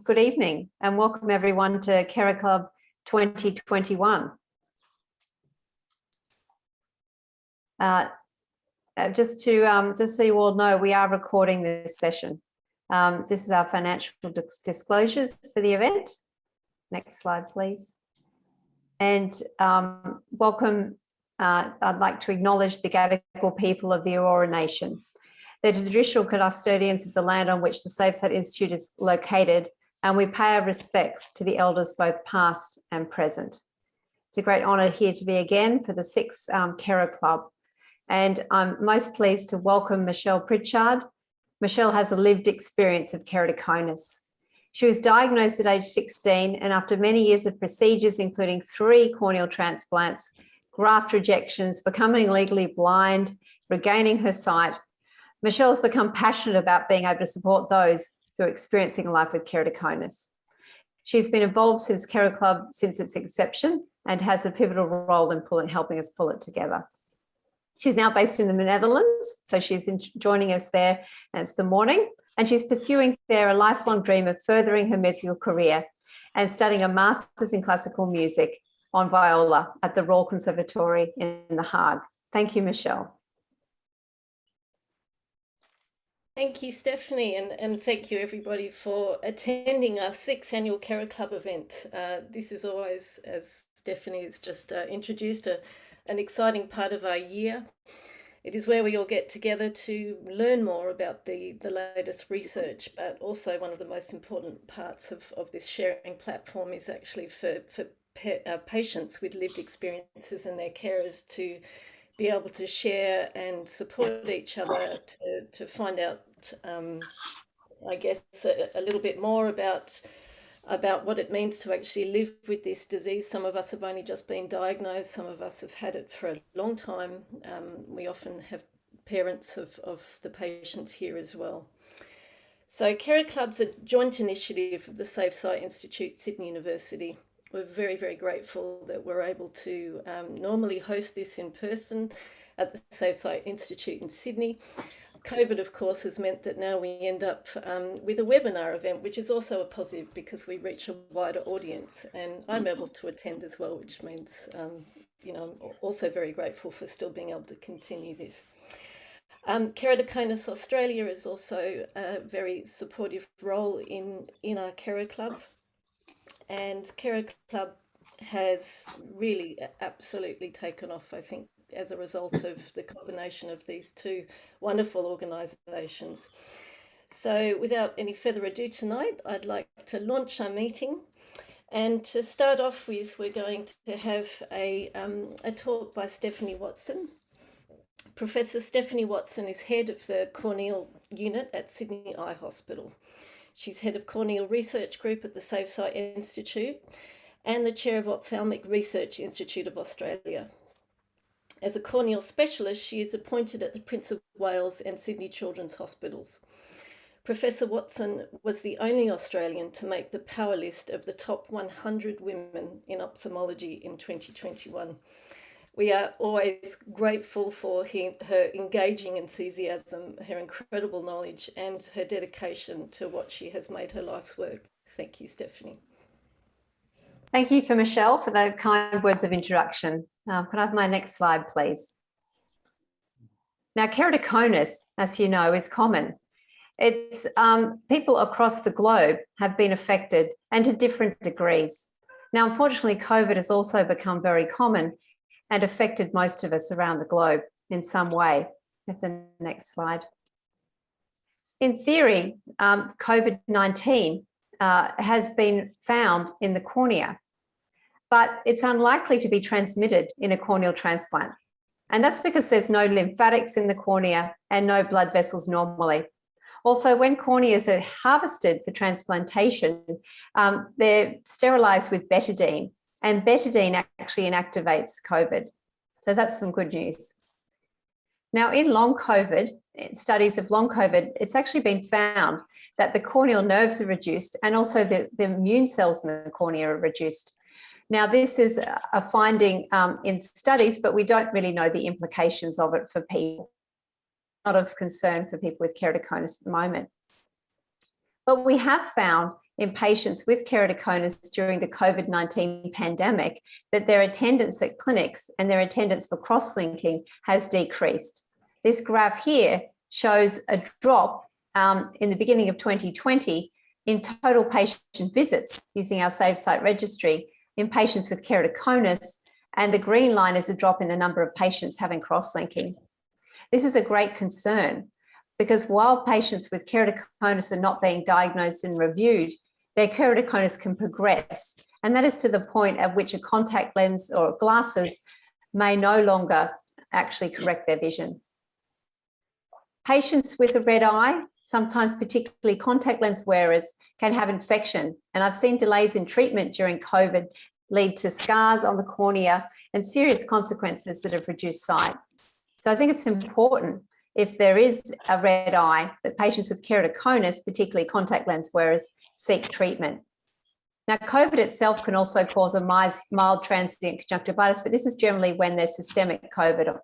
Good evening and welcome everyone to KeraClub 2021. Just so you all know, we are recording this session. This is our financial disclosures for the event. Next slide, please. And welcome. I'd like to acknowledge the Gadigal people of the Aurora Nation. They're the traditional custodians of the land on which the SafeSite Institute is located, and we pay our respects to the elders both past and present. It's a great honour here to be again for the 6th KeraClub, and I'm most pleased to welcome Michelle Pritchard. Michelle has a lived experience of keratoconus. She was diagnosed at age 16, and after many years of procedures, including 3 corneal transplants, graft rejections, becoming legally blind, regaining her sight, Michelle has become passionate about being able to support those who are experiencing a life with keratoconus. She's been involved since KeraClub since its inception and has a pivotal role in helping us pull it together. She's now based in the Netherlands, so she's joining us there, and it's the morning, and she's pursuing there a lifelong dream of furthering her musical career and studying a master's in classical music on viola at the Royal Conservatory in The Hague. Thank you, Michelle. Thank you, Stephanie, and thank you everybody for attending our 6th annual KeraClub event. This is always, as Stephanie has just introduced, an exciting part of our year. It is where we all get together to learn more about the latest research, but also one of the most important parts of this sharing platform is actually for patients with lived experiences and their carers to be able to share and support each other to find out, I guess, a little bit more about what it means to actually live with this disease. Some of us have only just been diagnosed, some of us have had it for a long time. We often have parents of the patients here as well. So KeraClub's a joint initiative of the SafeSite Institute, Sydney University. We're very, very grateful that we're able to normally host this in person at the SafeSite Institute in Sydney. COVID, of course, has meant that now we end up with a webinar event, which is also a positive because we reach a wider audience, and I'm able to attend as well, which means, you know, I'm also very grateful for still being able to continue this. Keratoconus Australia is also a very supportive role in our KeraClub. And KeraClub has really absolutely taken off, I think, as a result of the combination of these 2 wonderful organisations. So without any further ado tonight, I'd like to launch our meeting. And to start off with, we're going to have a talk by Stephanie Watson. Professor Stephanie Watson is head of the Corneal unit at Sydney Eye Hospital. She's head of Corneal Research Group at the SafeSite Institute and the chair of Ophthalmic Research Institute of Australia. As a corneal specialist, she is appointed at the Prince of Wales and Sydney Children's Hospitals. Professor Watson was the only Australian to make the power list of the top 100 women in ophthalmology in 2021. We are always grateful for her engaging enthusiasm, her incredible knowledge, and her dedication to what she has made her life's work. Thank you, Stephanie. Thank you for Michelle for the kind words of introduction. Could I have my next slide, please? Now, keratoconus, as you know, is common. It's people across the globe have been affected, and to different degrees. Now, unfortunately, COVID has also become very common and affected most of us around the globe in some way. With the next slide. In theory, COVID-19 has been found in the cornea, but it's unlikely to be transmitted in a corneal transplant. And that's because there's no lymphatics in the cornea and no blood vessels normally. Also, when corneas are harvested for transplantation, they're sterilized with betadine, and betadine actually inactivates COVID. So that's some good news. Now, in long COVID, in studies of long COVID, it's actually been found that the corneal nerves are reduced and also the immune cells in the cornea are reduced. Now, this is a finding in studies, but we don't really know the implications of it for people. Not of concern for people with keratoconus at the moment. But we have found in patients with keratoconus during the COVID-19 pandemic that their attendance at clinics and their attendance for cross-linking has decreased. This graph here shows a drop in the beginning of 2020 in total patient visits using our Save Site registry in patients with keratoconus, and the green line is a drop in the number of patients having cross-linking. This is a great concern because while patients with keratoconus are not being diagnosed and reviewed, their keratoconus can progress, and that is to the point at which a contact lens or glasses may no longer actually correct their vision. Patients with a red eye, sometimes particularly contact lens wearers, can have infection, and I've seen delays in treatment during COVID lead to scars on the cornea and serious consequences that have reduced sight. So I think it's important, if there is a red eye, that patients with keratoconus, particularly contact lens wearers, seek treatment. Now, COVID itself can also cause a mild transient conjunctivitis, but this is generally when there's systemic COVID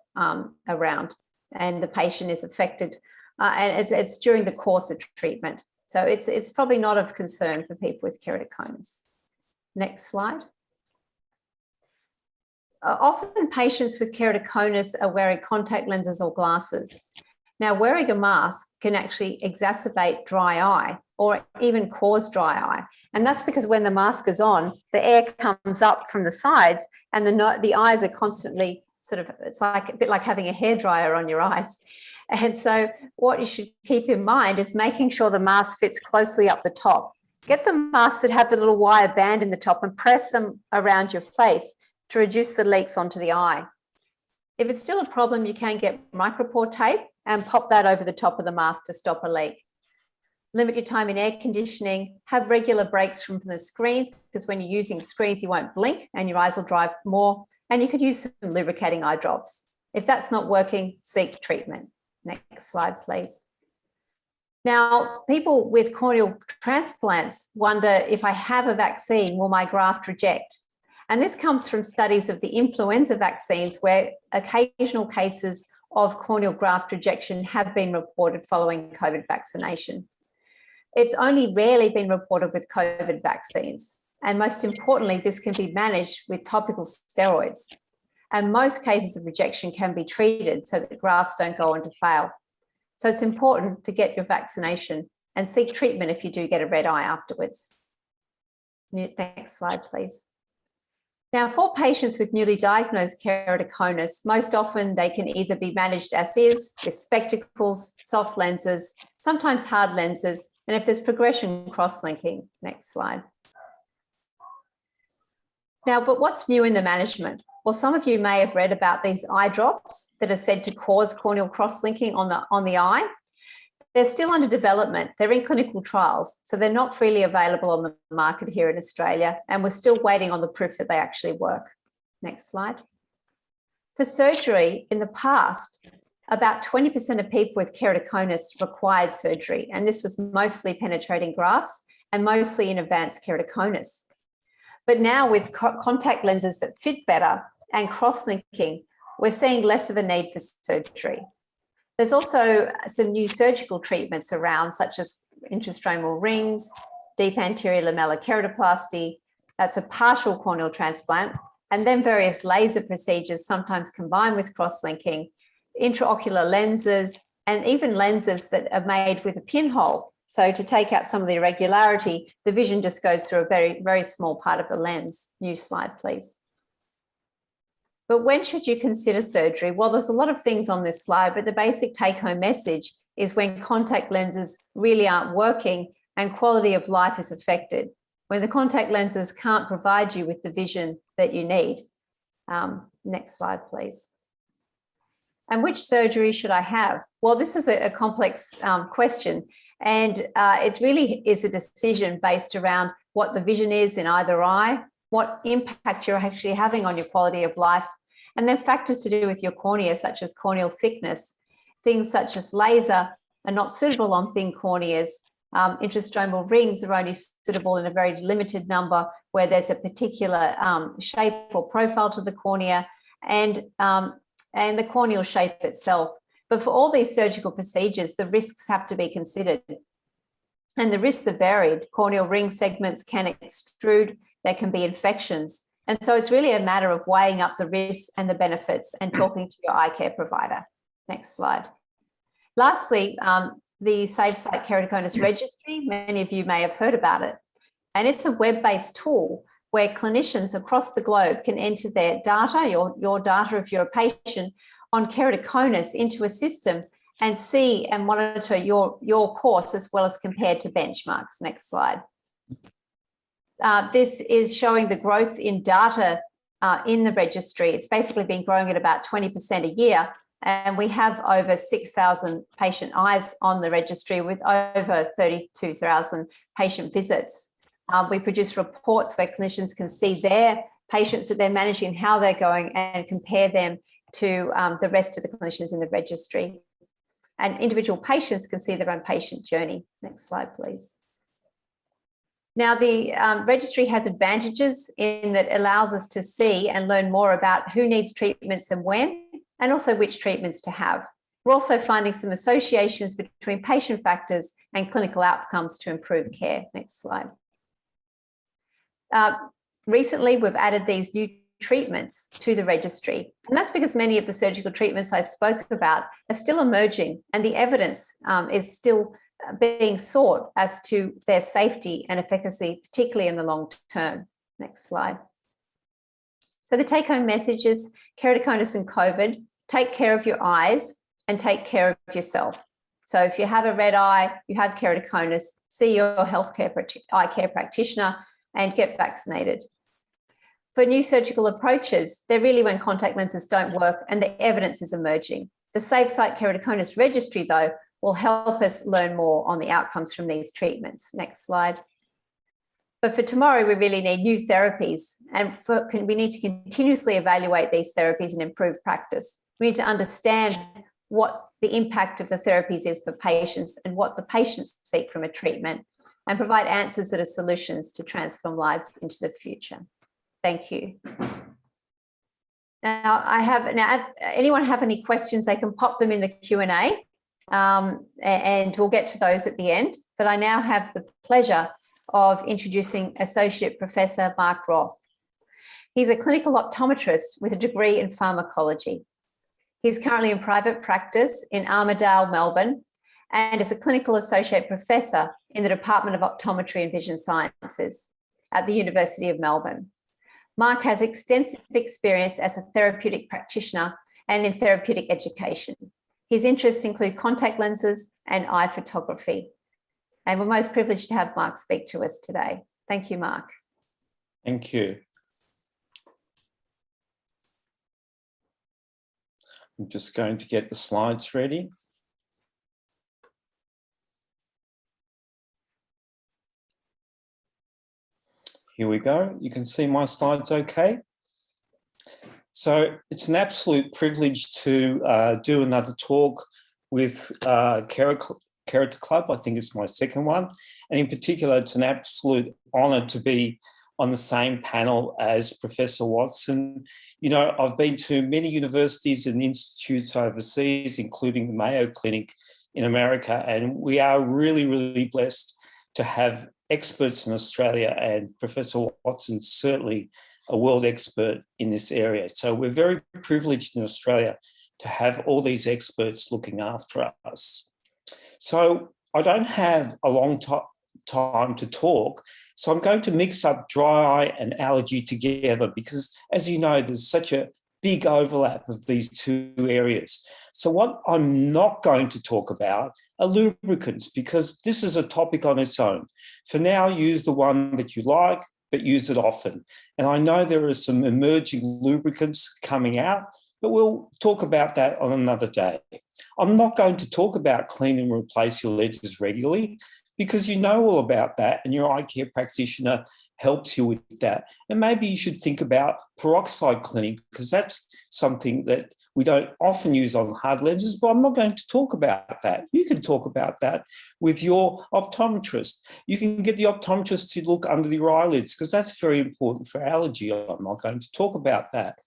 around and the patient is affected, and it's during the course of treatment. So it's probably not of concern for people with keratoconus. Next slide. Often patients with keratoconus are wearing contact lenses or glasses. Now, wearing a mask can actually exacerbate dry eye or even cause dry eye. And that's because when the mask is on, the air comes up from the sides and the eyes are constantly it's like a bit like having a hairdryer on your eyes. And so what you should keep in mind is making sure the mask fits closely up the top. Get the masks that have the little wire band in the top and press them around your face to reduce the leaks onto the eye. If it's still a problem, you can get micropore tape and pop that over the top of the mask to stop a leak. Limit your time in air conditioning, have regular breaks from the screens, because when you're using screens, you won't blink and your eyes will dry more, and you could use some lubricating eye drops. If that's not working, seek treatment. Next slide, please. Now, people with corneal transplants wonder, if I have a vaccine, will my graft reject? And this comes from studies of the influenza vaccines where occasional cases of corneal graft rejection have been reported following COVID vaccination. It's only rarely been reported with COVID vaccines. And most importantly, this can be managed with topical steroids. And most cases of rejection can be treated so that the grafts don't go on to fail. So it's important to get your vaccination and seek treatment if you do get a red eye afterwards. Next slide, please. Now, for patients with newly diagnosed keratoconus, most often they can either be managed as is, with spectacles, soft lenses, sometimes hard lenses, and if there's progression, cross-linking. Next slide. Now, but what's new in the management? Well, some of you may have read about these eye drops that are said to cause corneal cross-linking on the eye. They're still under development. They're in clinical trials, so they're not freely available on the market here in Australia, and we're still waiting on the proof that they actually work. Next slide. For surgery, in the past, about 20% of people with keratoconus required surgery, and this was mostly penetrating grafts and mostly in advanced keratoconus. But now with contact lenses that fit better and cross-linking, we're seeing less of a need for surgery. There's also some new surgical treatments around, such as intrastromal rings, deep anterior lamellar keratoplasty, that's a partial corneal transplant, and then various laser procedures, sometimes combined with cross-linking, intraocular lenses, and even lenses that are made with a pinhole. So to take out some of the irregularity, the vision just goes through a very, very small part of the lens. New slide, please. But when should you consider surgery? Well, there's a lot of things on this slide, but the basic take-home message is when contact lenses really aren't working and quality of life is affected, when the contact lenses can't provide you with the vision that you need. Next slide, please. And which surgery should I have? Well, this is a complex question, and it really is a decision based around what the vision is in either eye, what impact you're actually having on your quality of life, and then factors to do with your cornea, such as corneal thickness. Things such as laser are not suitable on thin corneas. Intrastromal rings are only suitable in a very limited number where there's a particular shape or profile to the cornea and the corneal shape itself. But for all these surgical procedures, the risks have to be considered. And the risks are varied. Corneal ring segments can extrude, there can be infections. And so it's really a matter of weighing up the risks and the benefits and talking to your eye care provider. Next slide. Lastly, the Safe Site Keratoconus Registry, many of you may have heard about it. And it's a web-based tool where clinicians across the globe can enter their data, your data if you're a patient, on keratoconus into a system and see and monitor your course as well as compared to benchmarks. Next slide. This is showing the growth in data in the registry. It's basically been growing at about 20% a year. And we have over 6,000 patient eyes on the registry with over 32,000 patient visits. We produce reports where clinicians can see their patients that they're managing, how they're going, and compare them to the rest of the clinicians in the registry. And individual patients can see their own patient journey. Next slide, please. Now, the registry has advantages in that it allows us to see and learn more about who needs treatments and when, and also which treatments to have. We're also finding some associations between patient factors and clinical outcomes to improve care. Next slide. Recently, we've added these new treatments to the registry, and that's because many of the surgical treatments I spoke about are still emerging, and the evidence is still being sought as to their safety and efficacy, particularly in the long term. Next slide. So the take-home message is keratoconus and COVID, take care of your eyes and take care of yourself. So if you have a red eye, you have keratoconus, see your eye care practitioner and get vaccinated. For new surgical approaches, they're really when contact lenses don't work and the evidence is emerging. The Safe Site Keratoconus Registry, though, will help us learn more on the outcomes from these treatments. Next slide. But for tomorrow, we really need new therapies, and we need to continuously evaluate these therapies and improve practice. We need to understand what the impact of the therapies is for patients and what the patients seek from a treatment, and provide answers that are solutions to transform lives into the future. Thank you. Now, anyone have any questions, they can pop them in the Q&A, and we'll get to those at the end. But I now have the pleasure of introducing Associate Professor Mark Roth. He's a clinical optometrist with a degree in pharmacology. He's currently in private practice in Armidale, Melbourne, and is a clinical associate professor in the Department of Optometry and Vision Sciences at the University of Melbourne. Mark has extensive experience as a therapeutic practitioner and in therapeutic education. His interests include contact lenses and eye photography. And we're most privileged to have Mark speak to us today. Thank you, Mark. Thank you. I'm just going to get the slides ready. Here we go. You can see my slides okay. So it's an absolute privilege to do another talk with KeraClub. I think it's my second one. And in particular, it's an absolute honour to be on the same panel as Professor Watson. You know, I've been to many universities and institutes overseas, including the Mayo Clinic in America, and we are really, really blessed to have experts in Australia, and Professor Watson's certainly a world expert in this area. So we're very privileged in Australia to have all these experts looking after us. So I don't have a long time to talk, so I'm going to mix up dry eye and allergy together because, as you know, there's such a big overlap of these two areas. So what I'm not going to talk about are lubricants, because this is a topic on its own. For now, use the one that you like, but use it often. And I know there are some emerging lubricants coming out, but we'll talk about that on another day. I'm not going to talk about clean and replace your lenses regularly, because you know all about that and your eye care practitioner helps you with that. And maybe you should think about peroxide cleaning, because that's something that we don't often use on hard lenses, but I'm not going to talk about that. You can talk about that with your optometrist. You can get the optometrist to look under your eyelids, because that's very important for allergy. I'm not going to talk about that.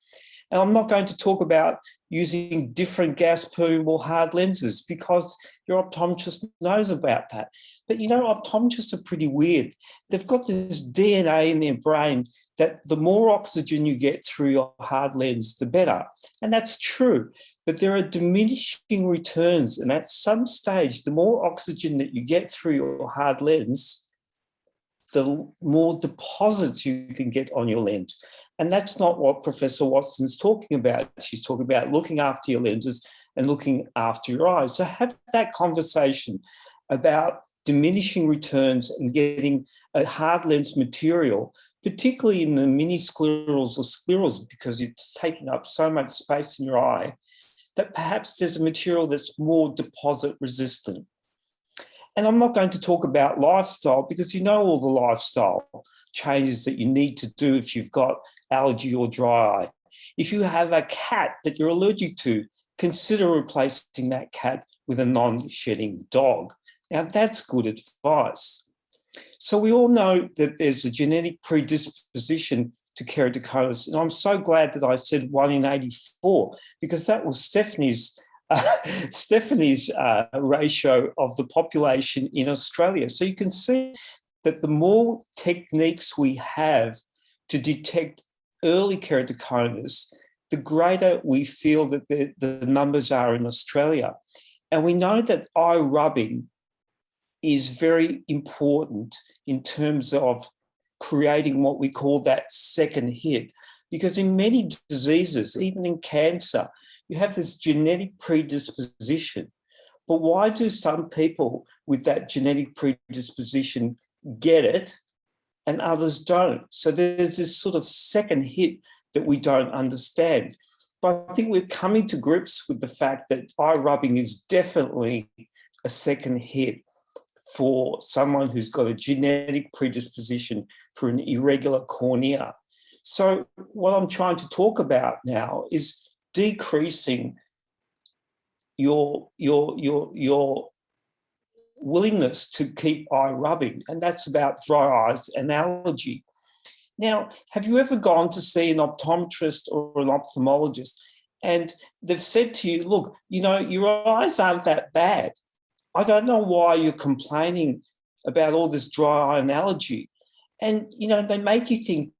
And I'm not going to talk about using different gas permeable hard lenses because your optometrist knows about that. But you know, optometrists are pretty weird. They've got this DNA in their brain that the more oxygen you get through your hard lens, the better. And that's true. But there are diminishing returns. And at some stage, the more oxygen that you get through your hard lens, the more deposits you can get on your lens. And that's not what Professor Watson's talking about. She's talking about looking after your lenses and looking after your eyes. So have that conversation about diminishing returns and getting a hard lens material, particularly in the mini sclerals or sclerals, because it's taking up so much space in your eye, that perhaps there's a material that's more deposit resistant. And I'm not going to talk about lifestyle because you know all the lifestyle changes that you need to do if you've got allergy or dry eye. If you have a cat that you're allergic to, consider replacing that cat with a non-shedding dog. Now, that's good advice. So we all know that there's a genetic predisposition to keratoconus, and I'm so glad that I said 1 in 84 because that was Stephanie's ratio of the population in Australia. So you can see that the more techniques we have to detect early keratoconus, the greater we feel that the numbers are in Australia. And we know that eye rubbing is very important in terms of creating what we call that second hit. Because in many diseases, even in cancer, you have this genetic predisposition. But why do some people with that genetic predisposition get it and others don't? So there's this sort of second hit that we don't understand. But I think we're coming to grips with the fact that eye rubbing is definitely a second hit for someone who's got a genetic predisposition for an irregular cornea. So what I'm trying to talk about now is decreasing your willingness to keep eye rubbing, and that's about dry eyes and allergy. Now, have you ever gone to see an optometrist or an ophthalmologist and they've said to you, look, you know, your eyes aren't that bad. I don't know why you're complaining about all this dry eye and allergy. And, you know, they make you think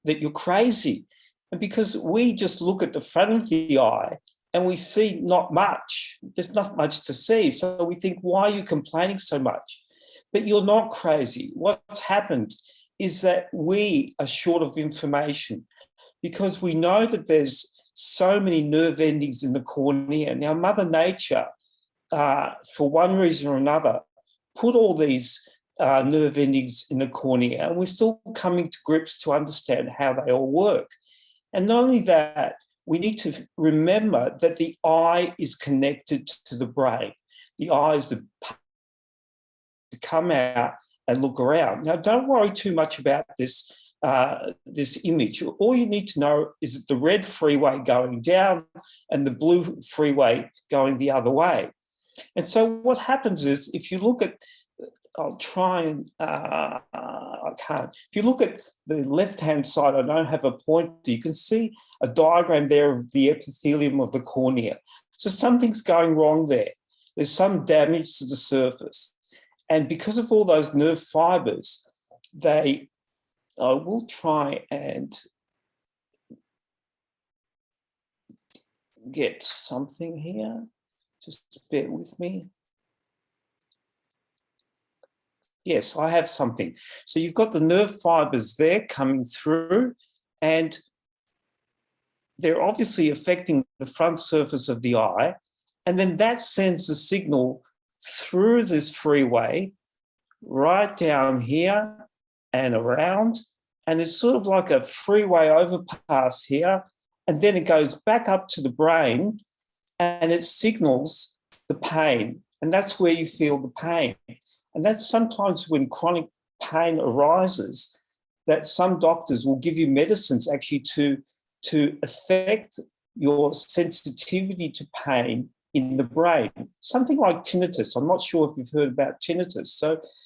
that you're crazy. And because we just look at the front of the eye and we see not much, there's not much to see. So we think, why are you complaining so much? But you're not crazy. What's happened is that we are short of information because we know that there's so many nerve endings in the cornea. Now, Mother Nature, for one reason or another, put all these nerve endings in the cornea, and we're still coming to grips to understand how they all work. And not only that, we need to remember that the eye is connected to the brain. The eye is to come out and look around. Now, don't worry too much about this, this image. All you need to know is that the red freeway going down and the blue freeway going the other way. And so what happens is if you look at, I'll try and, I can't. If you look at the left-hand side, I don't have a pointer, you can see a diagram there of the epithelium of the cornea. So something's going wrong there. There's some damage to the surface. And because of all those nerve fibers, I will try and get something here. Just bear with me. Yes, I have something. So you've got the nerve fibers there coming through, and they're obviously affecting the front surface of the eye. And then that sends a signal through this freeway right down here and around. And it's sort of like a freeway overpass here. And then it goes back up to the brain and it signals the pain. And that's where you feel the pain. And that's sometimes when chronic pain arises, that some doctors will give you medicines actually to affect your sensitivity to pain in the brain. Something like tinnitus. I'm not sure if you've heard about tinnitus.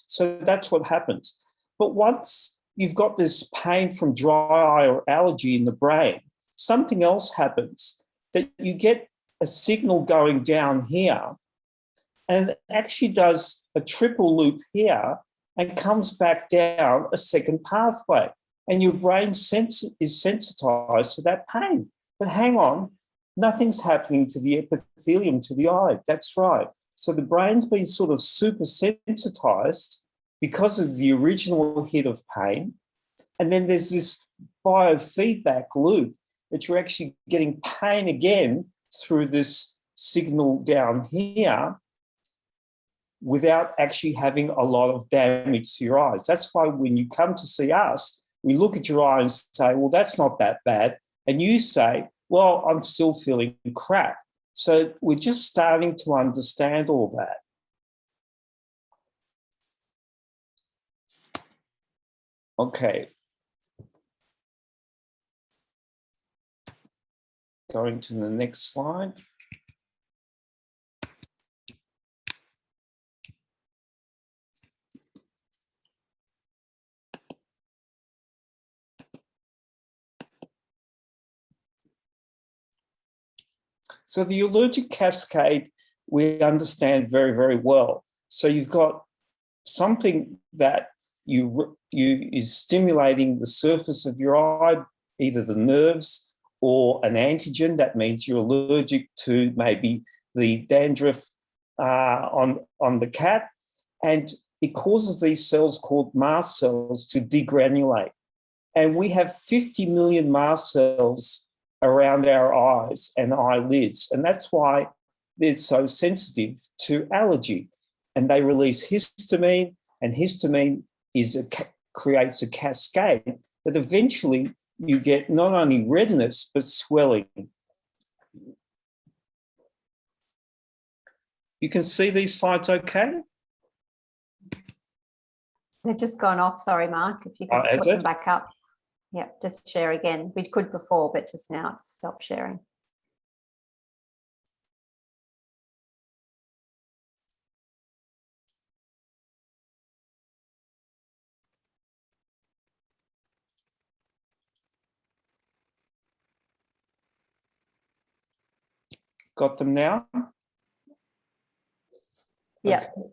So that's what happens. But once you've got this pain from dry eye or allergy in the brain, something else happens, that you get a signal going down here, and it actually does a triple loop here and comes back down a second pathway. And your brain is sensitized to that pain. But hang on, nothing's happening to the epithelium, to the eye. That's right. So the brain's been sort of super sensitized because of the original hit of pain. And then there's this biofeedback loop that you're actually getting pain again through this signal down here without actually having a lot of damage to your eyes. That's why when you come to see us, we look at your eye and say, well, that's not that bad. And you say, well, I'm still feeling crap. So we're just starting to understand all that. Okay. Going to the next slide. So the allergic cascade, we understand very, very well. So you've got something that is stimulating the surface of your eye, either the nerves or an antigen. That means you're allergic to maybe the dandruff on the cat. And it causes these cells called mast cells to degranulate. And we have 50 million mast cells around our eyes and eyelids. And that's why they're so sensitive to allergy. And they release histamine, and histamine creates a cascade that eventually you get not only redness, but swelling. You can see these slides okay? They've just gone off. Sorry, Mark, if you could put them back up. Yep, just share again. We could before, but just now it's stopped sharing. Got them now? Yeah. Okay.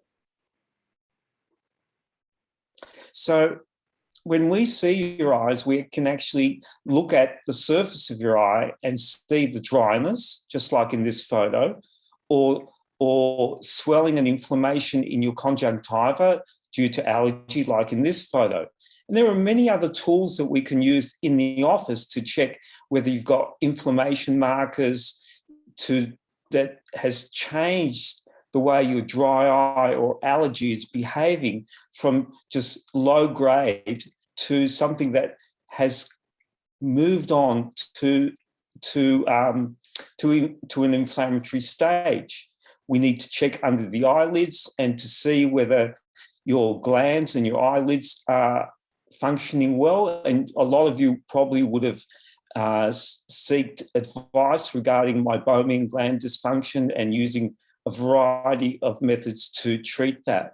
So when we see your eyes, we can actually look at the surface of your eye and see the dryness, just like in this photo, or swelling and inflammation in your conjunctiva due to allergy, like in this photo. And there are many other tools that we can use in the office to check whether you've got inflammation markers that has changed the way your dry eye or allergy is behaving from just low grade to something that has moved on to an inflammatory stage. We need to check under the eyelids and to see whether your glands and your eyelids are functioning well. And a lot of you probably would have sought advice regarding meibomian gland dysfunction and using a variety of methods to treat that.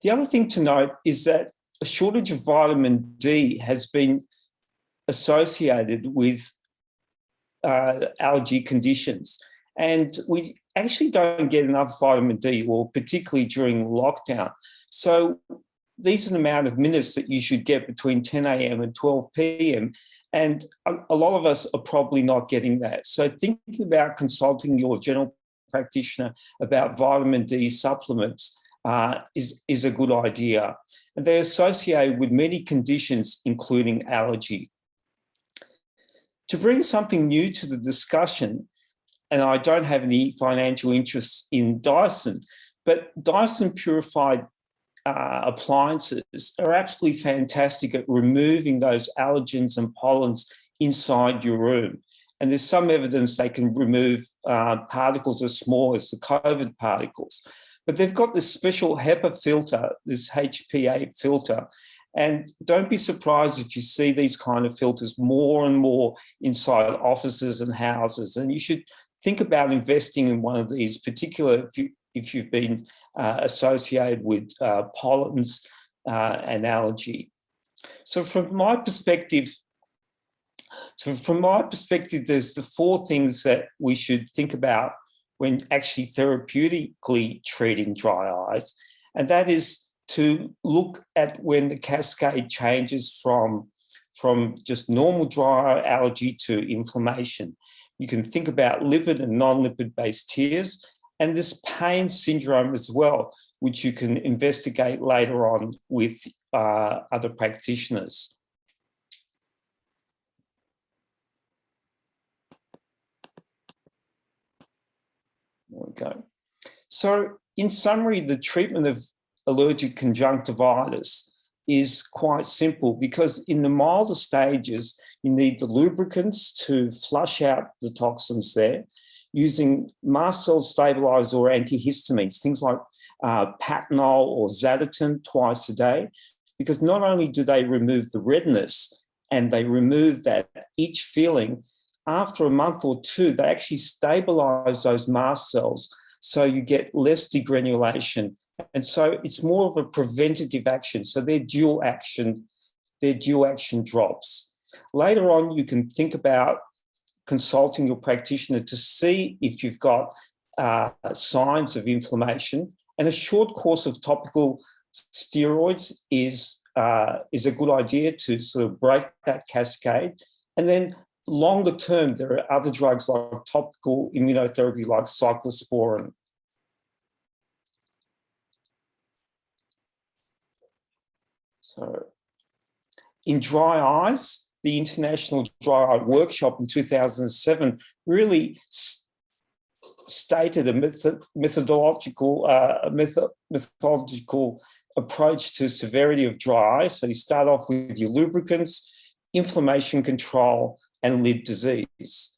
The other thing to note is that a shortage of vitamin D has been associated with allergy conditions. And we actually don't get enough vitamin D, or particularly during lockdown. So these are the amount of minutes that you should get between 10 a.m. and 12 p.m. And a lot of us are probably not getting that. So thinking about consulting your general practitioner about vitamin D supplements is a good idea. And they're associated with many conditions, including allergy. To bring something new to the discussion, and I don't have any financial interests in Dyson, but Dyson purified appliances are absolutely fantastic at removing those allergens and pollens inside your room. And there's some evidence they can remove particles as small as the COVID particles. But they've got this special HEPA filter, this HPA filter. And don't be surprised if you see these kind of filters more and more inside offices and houses. And you should think about investing in one of these, particularly if you've been associated with pollens and allergy. So from my perspective, So from my perspective, there's the four things that we should think about when actually therapeutically treating dry eyes. And that is to look at when the cascade changes from just normal dry eye allergy to inflammation. You can think about lipid and non-lipid based tears, and this pain syndrome as well, which you can investigate later on with other practitioners. There we go. So in summary, the treatment of allergic conjunctivitis is quite simple because in the milder stages, you need the lubricants to flush out the toxins there using mast cell stabilizers or antihistamines, things like Patanol or Zaditin twice a day, because not only do they remove the redness and they remove that itch feeling, after a month or two, they actually stabilize those mast cells so you get less degranulation. And so it's more of a preventative action. So their dual action drops. Later on, you can think about consulting your practitioner to see if you've got signs of inflammation. And a short course of topical steroids is a good idea to sort of break that cascade. And then longer term, there are other drugs like topical immunotherapy like cyclosporine. So in dry eyes, the International Dry Eye Workshop in 2007 really stated a methodological approach to severity of dry eye. So you start off with your lubricants, inflammation control, and lid disease,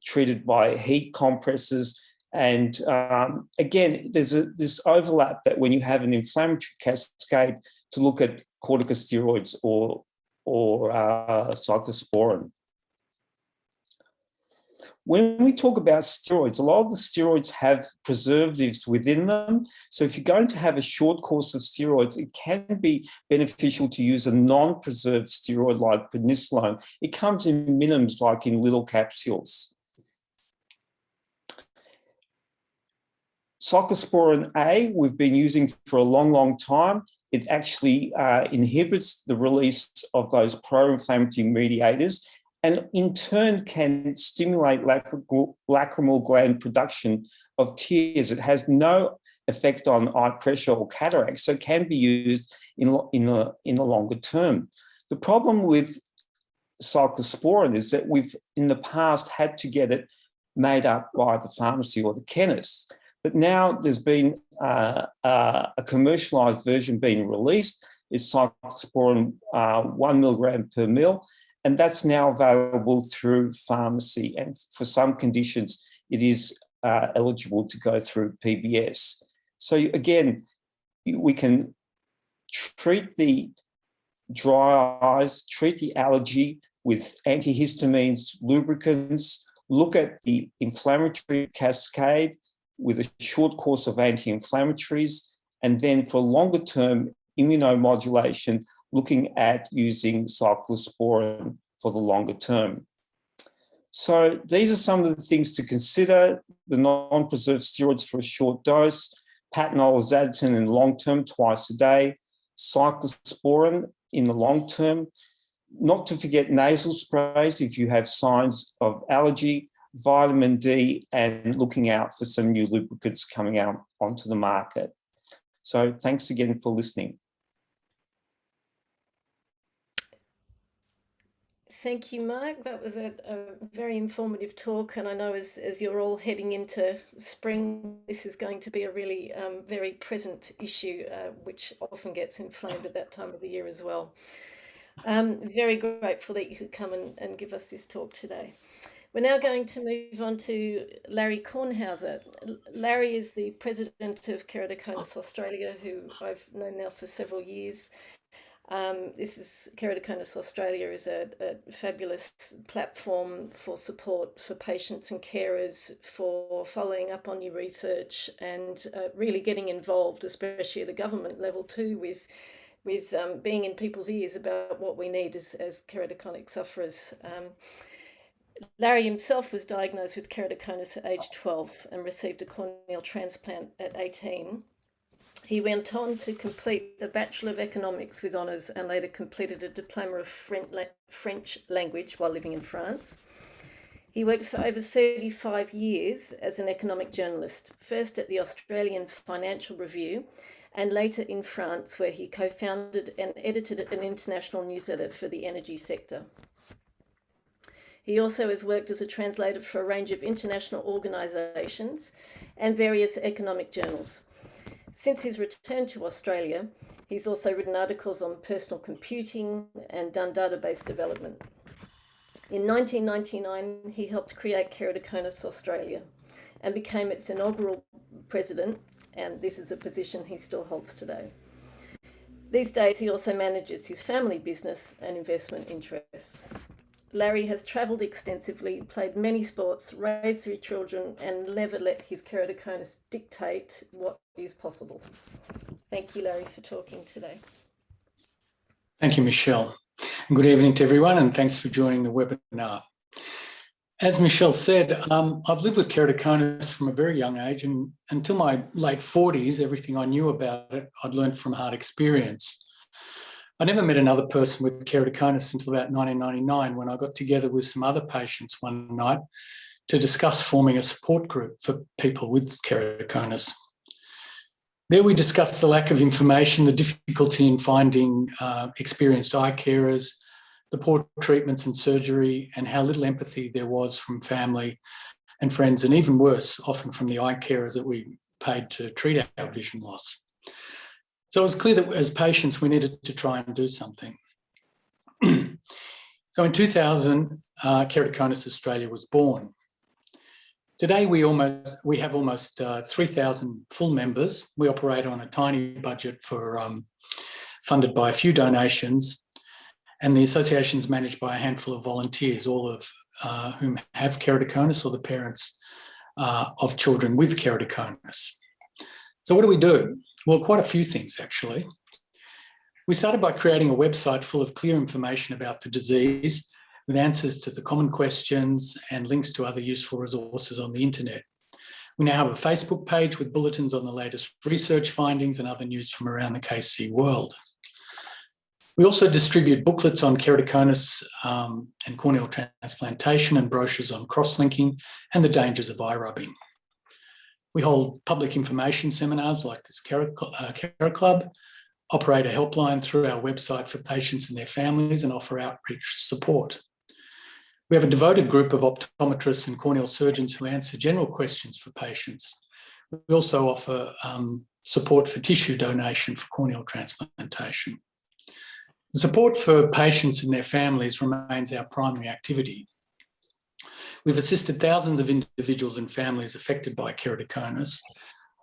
treated by heat compresses. And again, there's this overlap that when you have an inflammatory cascade, to look at corticosteroids or cyclosporine. When we talk about steroids, a lot of the steroids have preservatives within them. So if you're going to have a short course of steroids, it can be beneficial to use a non-preserved steroid like prednisolone. It comes in minims, like in little capsules. Cyclosporine A, we've been using for a long, long time. It actually inhibits the release of those pro-inflammatory mediators and in turn can stimulate lacrimal gland production of tears. It has no effect on eye pressure or cataracts, so it can be used in the longer term. The problem with cyclosporine is that we've in the past had to get it made up by the pharmacy or the chemist. But now there's been a commercialised version being released. It's cyclosporine 1 milligram per mil, and that's now available through pharmacy. And for some conditions, it is eligible to go through PBS. So again, we can treat the dry eyes, treat the allergy with antihistamines, lubricants, look at the inflammatory cascade with a short course of anti-inflammatories, and then for longer term immunomodulation, looking at using cyclosporine for the longer term. So these are some of the things to consider: the non-preserved steroids for a short dose, Patanol, Zaditin in long term twice a day, cyclosporine in the long term, not to forget nasal sprays if you have signs of allergy, vitamin D, and looking out for some new lubricants coming out onto the market. So thanks again for listening. Thank you, Mark. That was a very informative talk, and I know as you're all heading into spring, this is going to be a really very present issue, which often gets inflamed at that time of the year as well. Very grateful that you could come and give us this talk today. We're now going to move on to Larry Kornhauser. Larry is the president of Keratoconus Australia, who I've known now for several years. Keratoconus Australia is a fabulous platform for support for patients and carers, for following up on your research and really getting involved, especially at a government level too, with with being in people's ears about what we need as keratoconic sufferers. Larry himself was diagnosed with keratoconus at age 12 and received a corneal transplant at 18. He went on to complete a Bachelor of Economics with honours and later completed a Diploma of French language while living in France. He worked for over 35 years as an economic journalist, first at the Australian Financial Review and later in France, where he co-founded and edited an international newsletter for the energy sector. He also has worked as a translator for a range of international organisations and various economic journals. Since his return to Australia, he's also written articles on personal computing and done database development. In 1999, he helped create Keratoconus Australia and became its inaugural president, and this is a position he still holds today. These days, he also manages his family business and investment interests. Larry has travelled extensively, played many sports, raised 3 children, and never let his keratoconus dictate what is possible. Thank you, Larry, for talking today. Thank you, Michelle. And good evening to everyone, and thanks for joining the webinar. As Michelle said, I've lived with keratoconus from a very young age, and until my late 40s, everything I knew about it, I'd learned from hard experience. I never met another person with keratoconus until about 1999, when I got together with some other patients one night to discuss forming a support group for people with keratoconus. There we discussed the lack of information, the difficulty in finding experienced eye carers, the poor treatments and surgery, and how little empathy there was from family and friends, and even worse, often from the eye carers that we paid to treat our vision loss. So it was clear that as patients, we needed to try and do something. So in 2000, Keratoconus Australia was born. Today, we have almost 3,000 full members. We operate on a tiny budget funded by a few donations, and the association is managed by a handful of volunteers, all of whom have keratoconus or the parents of children with keratoconus. So what do we do? Well, quite a few things, actually. We started by creating a website full of clear information about the disease, with answers to the common questions and links to other useful resources on the internet. We now have a Facebook page with bulletins on the latest research findings and other news from around the KC world. We also distribute booklets on keratoconus and corneal transplantation, and brochures on crosslinking and the dangers of eye rubbing. We hold public information seminars like this KeraClub, operate a helpline through our website for patients and their families, and offer outreach support. We have a devoted group of optometrists and corneal surgeons who answer general questions for patients. We also offer support for tissue donation for corneal transplantation. The support for patients and their families remains our primary activity. We've assisted thousands of individuals and families affected by keratoconus,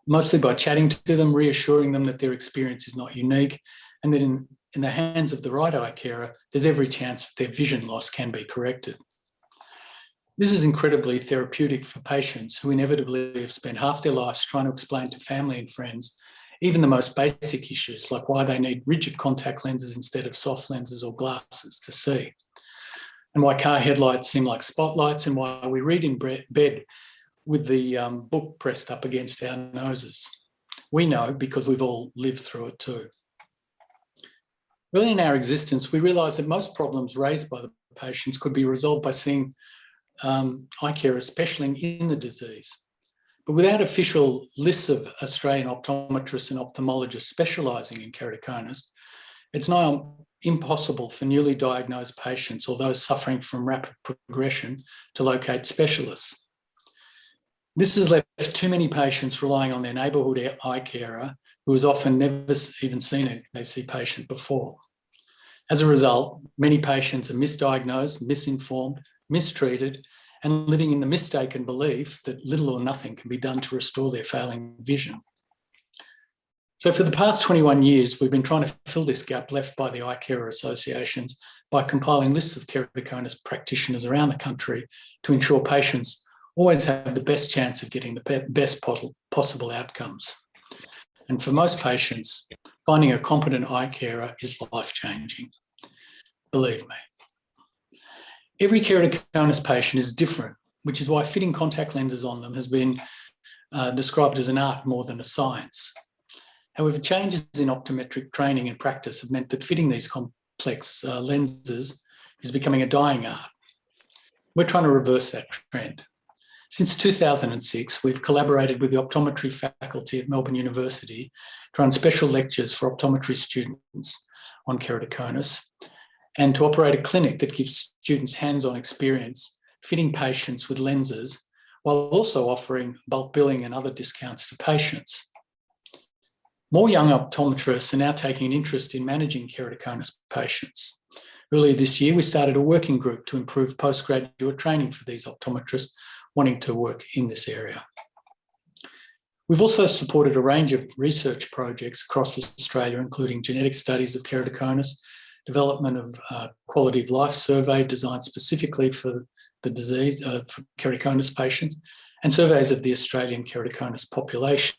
mostly by chatting to them, reassuring them that their experience is not unique, and that in the hands of the right eye carer, there's every chance that their vision loss can be corrected. This is incredibly therapeutic for patients who inevitably have spent half their lives trying to explain to family and friends even the most basic issues, like why they need rigid contact lenses instead of soft lenses or glasses to see, and why car headlights seem like spotlights, and why we read in bed with the book pressed up against our noses. We know because we've all lived through it too. Early in our existence, we realised that most problems raised by the patients could be resolved by seeing eye carers specialising in the disease. But without official lists of Australian optometrists and ophthalmologists specialising in keratoconus, it's now impossible for newly diagnosed patients or those suffering from rapid progression to locate specialists. This has left too many patients relying on their neighbourhood eye carer, who has often never even seen a KC patient before. As a result, many patients are misdiagnosed, misinformed, mistreated, and living in the mistaken belief that little or nothing can be done to restore their failing vision. So for the past 21 years, we've been trying to fill this gap left by the eye carer associations by compiling lists of keratoconus practitioners around the country to ensure patients always have the best chance of getting the best possible outcomes. And for most patients, finding a competent eye carer is life-changing. Believe me. Every keratoconus patient is different, which is why fitting contact lenses on them has been described as an art more than a science. However, changes in optometric training and practice have meant that fitting these complex lenses is becoming a dying art. We're trying to reverse that trend. Since 2006, we've collaborated with the optometry faculty at Melbourne University to run special lectures for optometry students on keratoconus and to operate a clinic that gives students hands-on experience fitting patients with lenses while also offering bulk billing and other discounts to patients. More young optometrists are now taking an interest in managing keratoconus patients. Earlier this year, we started a working group to improve postgraduate training for these optometrists wanting to work in this area. We've also supported a range of research projects across Australia, including genetic studies of keratoconus, development of quality of life survey designed specifically for the disease, for keratoconus patients, and surveys of the Australian keratoconus population.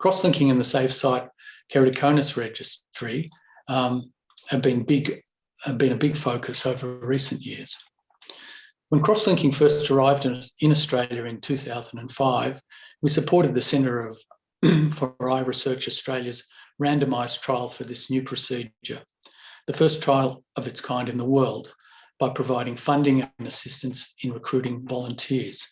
Crosslinking and the Safe Site Keratoconus Registry have been a big focus over recent years. When crosslinking first arrived in Australia in 2005, we supported the Centre for Eye Research Australia's randomised trial for this new procedure, the first trial of its kind in the world, by providing funding and assistance in recruiting volunteers.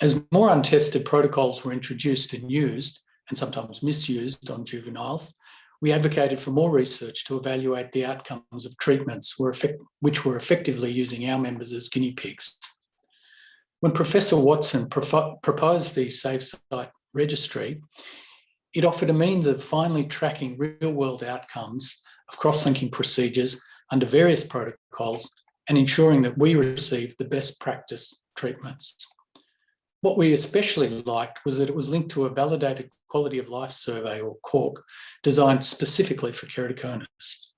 As more untested protocols were introduced and used, and sometimes misused on juveniles, we advocated for more research to evaluate the outcomes of treatments which were effectively using our members as guinea pigs. When Professor Watson proposed the Safe Site Registry, it offered a means of finally tracking real-world outcomes of cross-linking procedures under various protocols and ensuring that we receive the best practice treatments. What we especially liked was that it was linked to a validated quality of life survey, or QORC, designed specifically for keratoconus.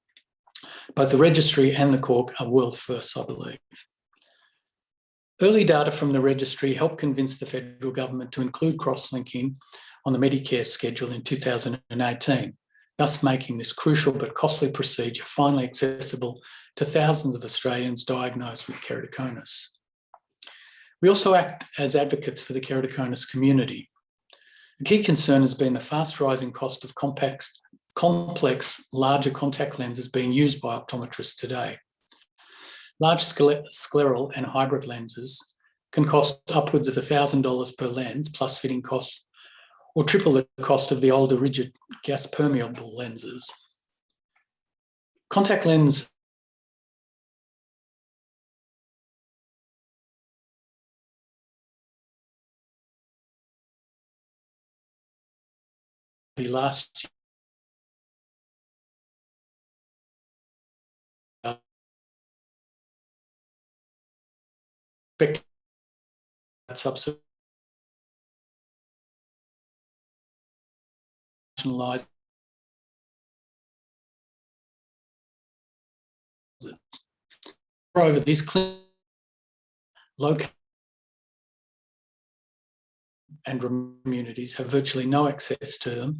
Both the registry and the QORC are world firsts, I believe. Early data from the registry helped convince the federal government to include cross-linking on the Medicare schedule in 2018, thus making this crucial but costly procedure finally accessible to thousands of Australians diagnosed with keratoconus. We also act as advocates for the keratoconus community. A key concern has been the fast rising cost of complex, larger contact lenses being used by optometrists today. Large scleral and hybrid lenses can cost upwards of $1,000 per lens, plus fitting costs, or triple the cost of the older rigid gas permeable lenses. Contact lens last year subsidized over these clinics located and communities have virtually no access to them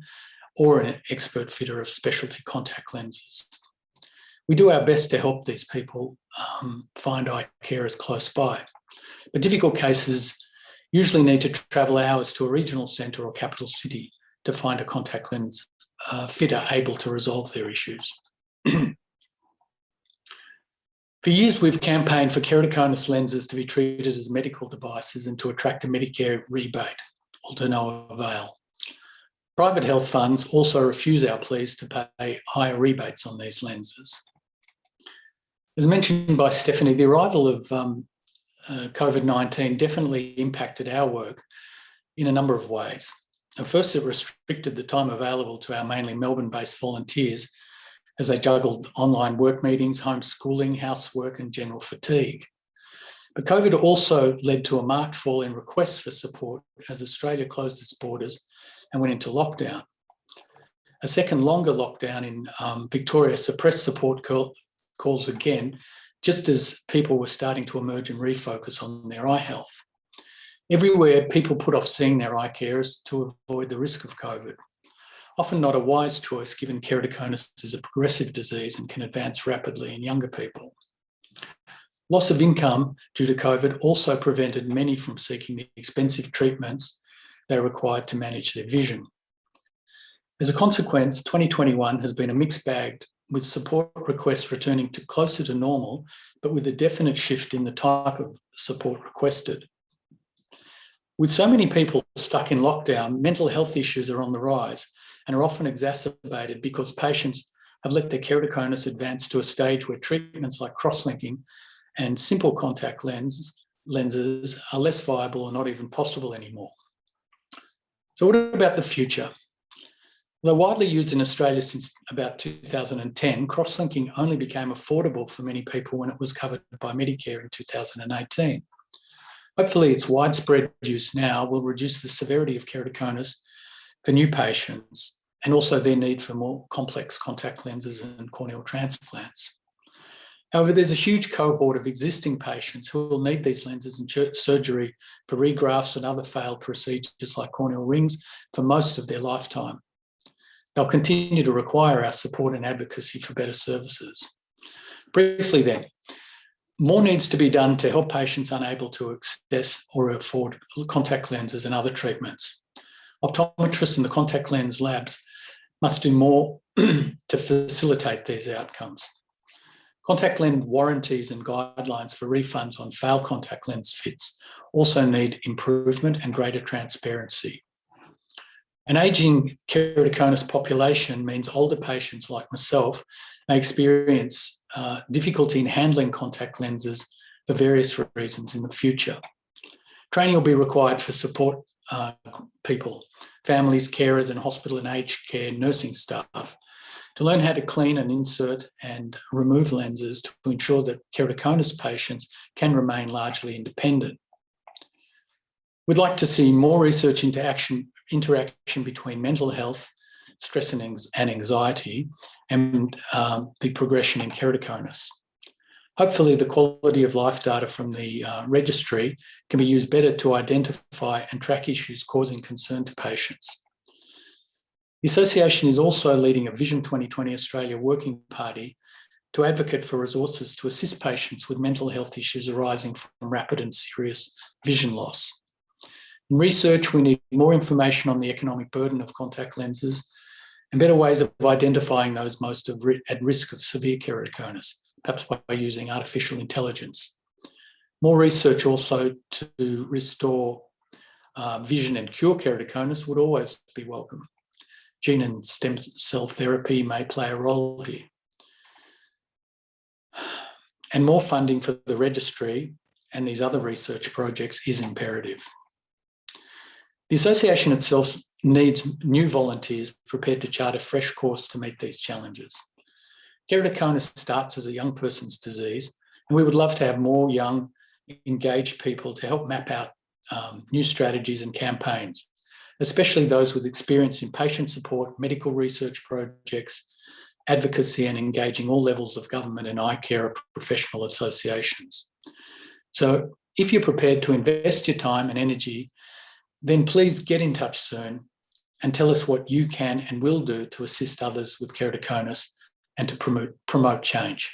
or an expert fitter of specialty contact lenses. We do our best to help these people find eye carers close by, but difficult cases usually need to travel hours to a regional centre or capital city to find a contact lens fitter able to resolve their issues. For years, we've campaigned for keratoconus lenses to be treated as medical devices and to attract a Medicare rebate, all to no avail. Private health funds also refuse our pleas to pay higher rebates on these lenses. As mentioned by Stephanie, the arrival of COVID-19 definitely impacted our work in a number of ways. First, it restricted the time available to our mainly Melbourne-based volunteers as they juggled online work meetings, homeschooling, housework, and general fatigue. But COVID also led to a marked fall in requests for support as Australia closed its borders and went into lockdown. A second longer lockdown in Victoria suppressed support calls again, just as people were starting to emerge and refocus on their eye health. Everywhere, people put off seeing their eye carers to avoid the risk of COVID. Often not a wise choice, given keratoconus is a progressive disease and can advance rapidly in younger people. Loss of income due to COVID also prevented many from seeking the expensive treatments they are required to manage their vision. As a consequence, 2021 has been a mixed bag, with support requests returning to closer to normal, but with a definite shift in the type of support requested. With so many people stuck in lockdown, mental health issues are on the rise and are often exacerbated because patients have let their keratoconus advance to a stage where treatments like crosslinking and simple contact lenses are less viable or not even possible anymore. So what about the future? Though widely used in Australia since about 2010, crosslinking only became affordable for many people when it was covered by Medicare in 2018. Hopefully, its widespread use now will reduce the severity of keratoconus for new patients and also their need for more complex contact lenses and corneal transplants. However, there's a huge cohort of existing patients who will need these lenses and surgery for regrafts and other failed procedures like corneal rings for most of their lifetime. They'll continue to require our support and advocacy for better services. Briefly then, more needs to be done to help patients unable to access or afford contact lenses and other treatments. Optometrists and the contact lens labs must do more to facilitate these outcomes. Contact lens warranties and guidelines for refunds on failed contact lens fits also need improvement and greater transparency. An ageing keratoconus population means older patients like myself may experience difficulty in handling contact lenses for various reasons in the future. Training will be required for support people, families, carers, and hospital and aged care nursing staff to learn how to clean and insert and remove lenses to ensure that keratoconus patients can remain largely independent. We'd like to see more research into interaction between mental health, stress and anxiety, and the progression in keratoconus. Hopefully, the quality of life data from the registry can be used better to identify and track issues causing concern to patients. The association is also leading a Vision 2020 Australia working party to advocate for resources to assist patients with mental health issues arising from rapid and serious vision loss. In research, we need more information on the economic burden of contact lenses and better ways of identifying those most at risk of severe keratoconus, perhaps by using artificial intelligence. More research also to restore vision and cure keratoconus would always be welcome. Gene and stem cell therapy may play a role here. And more funding for the registry and these other research projects is imperative. The association itself needs new volunteers prepared to chart a fresh course to meet these challenges. Keratoconus starts as a young person's disease, and we would love to have more young, engaged people to help map out new strategies and campaigns, especially those with experience in patient support, medical research projects, advocacy, and engaging all levels of government and eye care professional associations. So if you're prepared to invest your time and energy, then please get in touch soon and tell us what you can and will do to assist others with keratoconus and to promote change.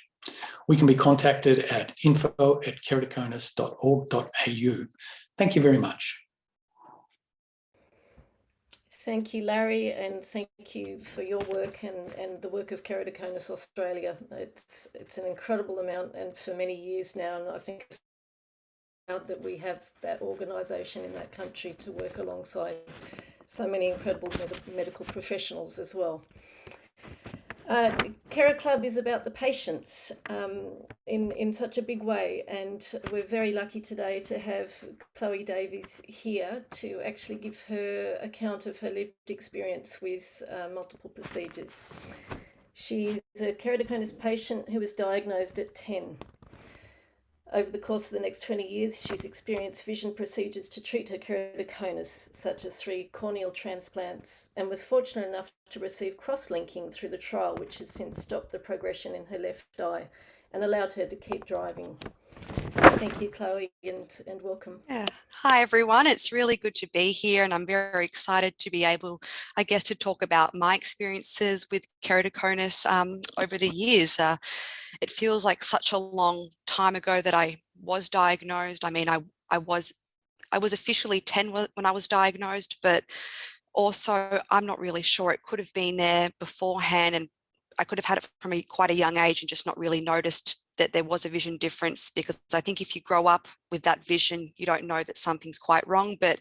We can be contacted at info@keratoconus.org.au. Thank you very much. Thank you, Larry, and thank you for your work and the work of Keratoconus Australia. It's an incredible amount, and for many years now, and I think it's proud that we have that organisation in that country to work alongside so many incredible medical professionals as well. KeraClub is about the patients in such a big way, and we're very lucky today to have Chloe Davies here to actually give her account of her lived experience with multiple procedures. She's a keratoconus patient who was diagnosed at 10. Over the course of the next 20 years, she's experienced vision procedures to treat her keratoconus, such as 3 corneal transplants, and was fortunate enough to receive crosslinking through the trial, which has since stopped the progression in her left eye and allowed her to keep driving. Thank you, Chloe, and welcome. Yeah. Hi, everyone. It's really good to be here, and I'm very excited to be able, I guess, to talk about my experiences with keratoconus over the years. It feels like such a long time ago that I was diagnosed. I mean, I was officially 10 when I was diagnosed, but also I'm not really sure. It could have been there beforehand, and I could have had it from quite a young age and just not really noticed that there was a vision difference, because I think if you grow up with that vision, you don't know that something's quite wrong. But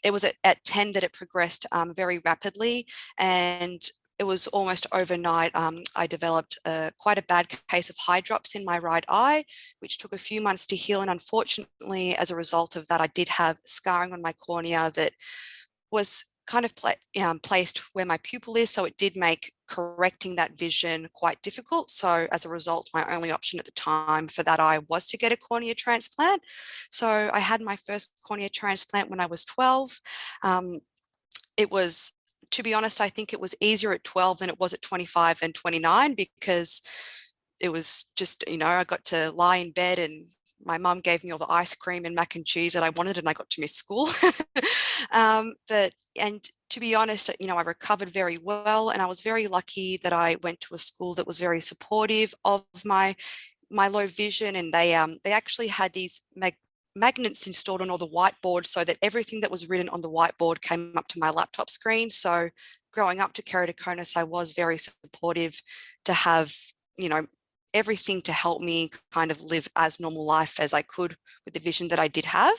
it was at 10 that it progressed very rapidly, and it was almost overnight. I developed quite a bad case of eye drops in my right eye, which took a few months to heal. And unfortunately, as a result of that, I did have scarring on my cornea that was kind of placed where my pupil is. So it did make correcting that vision quite difficult. So as a result, my only option at the time for that eye was to get a cornea transplant. So I had my first cornea transplant when I was 12. It was, to be honest, I think it was easier at 12 than it was at 25 and 29, because it was just, I got to lie in bed and my mum gave me all the ice cream and mac and cheese that I wanted, and I got to miss school. And to be honest, I recovered very well, and I was very lucky that I went to a school that was very supportive of my low vision, and they actually had these magnets installed on all the whiteboards so that everything that was written on the whiteboard came up to my laptop screen. So growing up to keratoconus, I was very supportive to have, everything to help me kind of live as normal life as I could with the vision that I did have.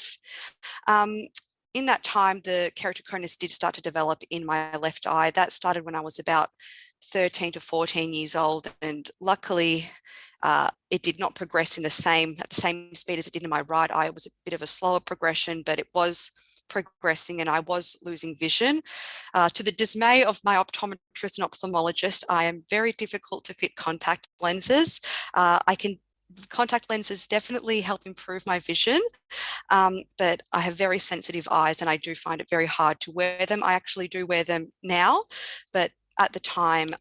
In that time, the keratoconus did start to develop in my left eye. That started when I was about 13 to 14 years old, and luckily it did not progress at the same speed as it did in my right eye. It was a bit of a slower progression, but it was progressing and I was losing vision. To the dismay of my optometrist and ophthalmologist, I am very difficult to fit contact lenses. Contact lenses definitely help improve my vision, but I have very sensitive eyes and I do find it very hard to wear them. I actually do wear them now, but at the time,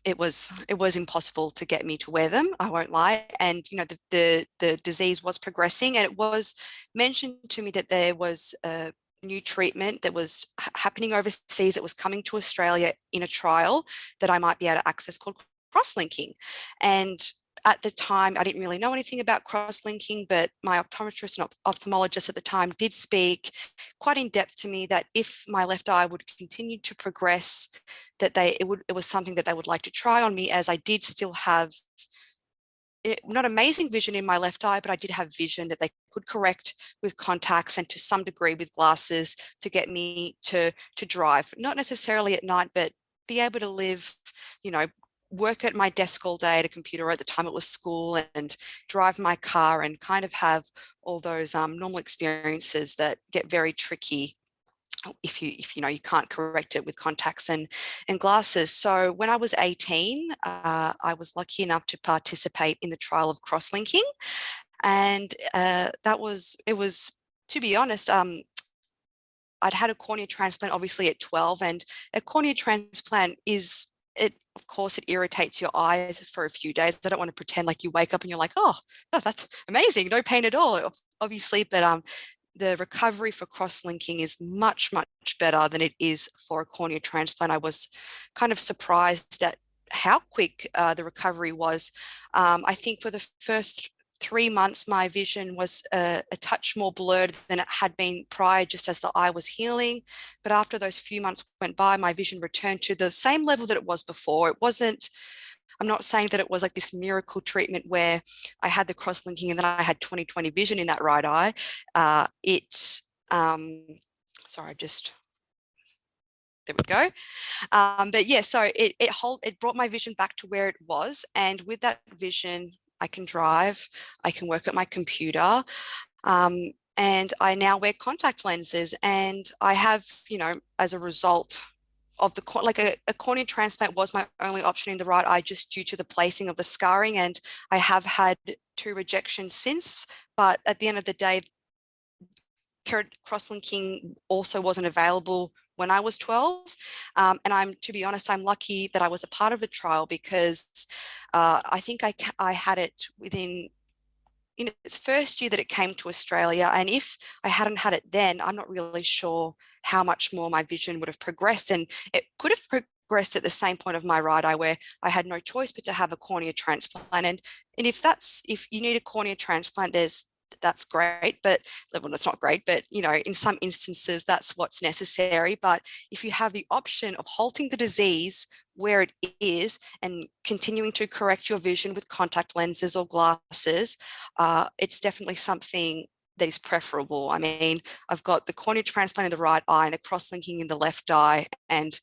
it was impossible to get me to wear them, I won't lie. And the disease was progressing, and it was mentioned to me that there was a new treatment that was happening overseas that was coming to Australia in a trial that I might be able to access, called Crosslinking. And at the time, I didn't really know anything about cross-linking, but my optometrist and ophthalmologist at the time did speak quite in depth to me that if my left eye would continue to progress, that it was something that they would like to try on me, as I did still have not amazing vision in my left eye, but I did have vision that they could correct with contacts and to some degree with glasses to get me to drive, not necessarily at night, but be able to live, work at my desk all day at a computer. At the time it was school, and drive my car and kind of have all those normal experiences that get very tricky if you can't correct it with contacts and glasses. So when I was 18, I was lucky enough to participate in the trial of cross-linking, and it was, to be honest, I'd had a cornea transplant obviously at 12, and a cornea transplant of course, it irritates your eyes for a few days. I don't want to pretend like you wake up and you're like, oh, that's amazing, no pain at all, obviously. But the recovery for cross-linking is much, much better than it is for a cornea transplant. I was kind of surprised at how quick the recovery was. I think for the first 3 months, my vision was a touch more blurred than it had been prior, just as the eye was healing. But after those few months went by, my vision returned to the same level that it was before. It wasn't, I'm not saying that it was like this miracle treatment where I had the cross-linking and then I had 20/20 vision in that right eye. There we go. But yeah, so it brought my vision back to where it was. And with that vision, I can drive, I can work at my computer, and I now wear contact lenses. And I have, as a result of a cornea transplant was my only option in the right eye, just due to the placing of the scarring. And I have had 2 rejections since, but at the end of the day, cross-linking also wasn't available when I was 12. And to be honest, I'm lucky that I was a part of the trial, because I think I had it within in its first year that it came to Australia. And if I hadn't had it then, I'm not really sure how much more my vision would have progressed. And it could have progressed at the same point of my right eye, where I had no choice but to have a cornea transplant. And if you need a cornea transplant, that's great, but well, it's not great, but in some instances that's what's necessary. But if you have the option of halting the disease where it is and continuing to correct your vision with contact lenses or glasses, it's definitely something that is preferable. I mean, I've got the cornea transplant in the right eye and a cross-linking in the left eye, and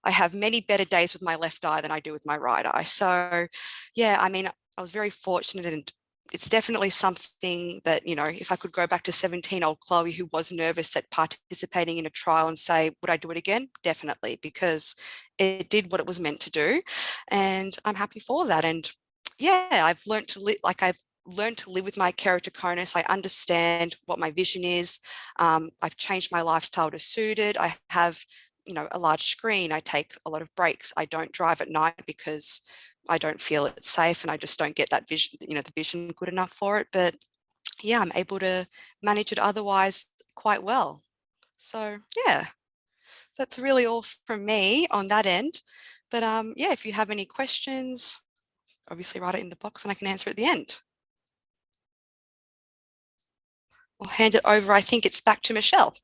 I have many better days with my left eye than I do with my right eye. So yeah, I mean, I was very fortunate, and it's definitely something that, if I could go back to 17-year-old Chloe, who was nervous at participating in a trial, and say, would I do it again? Definitely, because it did what it was meant to do. And I'm happy for that. And yeah, I've learned to live with my keratoconus. I understand what my vision is. I've changed my lifestyle to suit it. I have, a large screen. I take a lot of breaks. I don't drive at night because I don't feel it's safe, and I just don't get that vision, the vision good enough for it. But yeah, I'm able to manage it otherwise quite well. So yeah, that's really all from me on that end. But yeah, if you have any questions, obviously write it in the box and I can answer at the end. I'll hand it over. I think it's back to Michelle.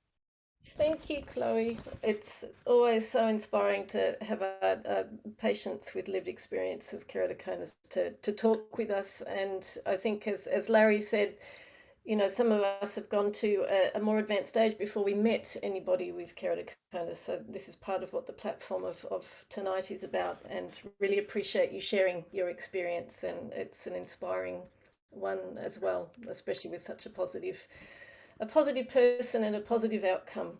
Thank you, Chloe. It's always so inspiring to have a patients with lived experience of keratoconus to talk with us. And I think, as Larry said, some of us have gone to a more advanced stage before we met anybody with keratoconus. So this is part of what the platform of tonight is about, and really appreciate you sharing your experience. And it's an inspiring one as well, especially with such a positive person and a positive outcome.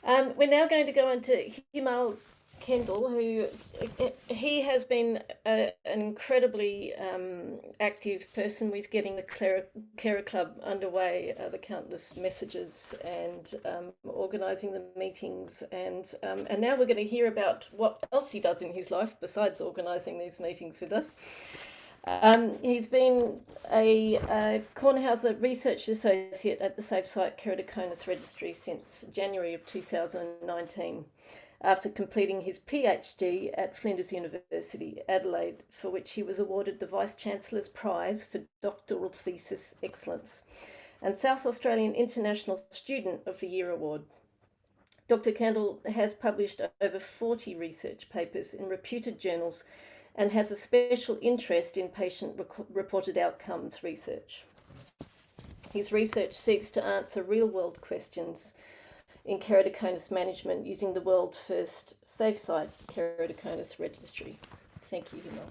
We're now going to go on to Himal Kandel, who he has been an incredibly active person with getting the KeraClub underway, the countless messages and organising the meetings, and now we're going to hear about what else he does in his life besides organising these meetings with us. He's been a Kornhauser Research Associate at the Safe Site Keratoconus Registry since January of 2019, after completing his PhD at Flinders University, Adelaide, for which he was awarded the Vice-Chancellor's Prize for Doctoral Thesis Excellence and South Australian International Student of the Year Award. Dr. Kandel has published over 40 research papers in reputed journals and has a special interest in patient-reported outcomes research. His research seeks to answer real-world questions in keratoconus management using the world-first Safe Site Keratoconus Registry. Thank you, Himal.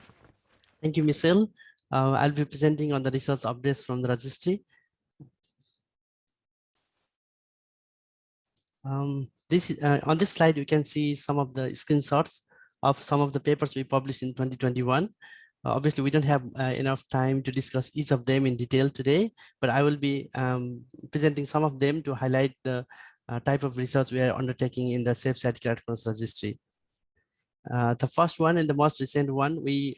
Thank you, Michelle. I'll be presenting on the research updates from the registry. On this slide, you can see some of the screenshots of some of the papers we published in 2021. Obviously, we don't have enough time to discuss each of them in detail today, but I will be presenting some of them to highlight the type of research we are undertaking in the Safe Site Keratoconus Registry. The first one and the most recent one, we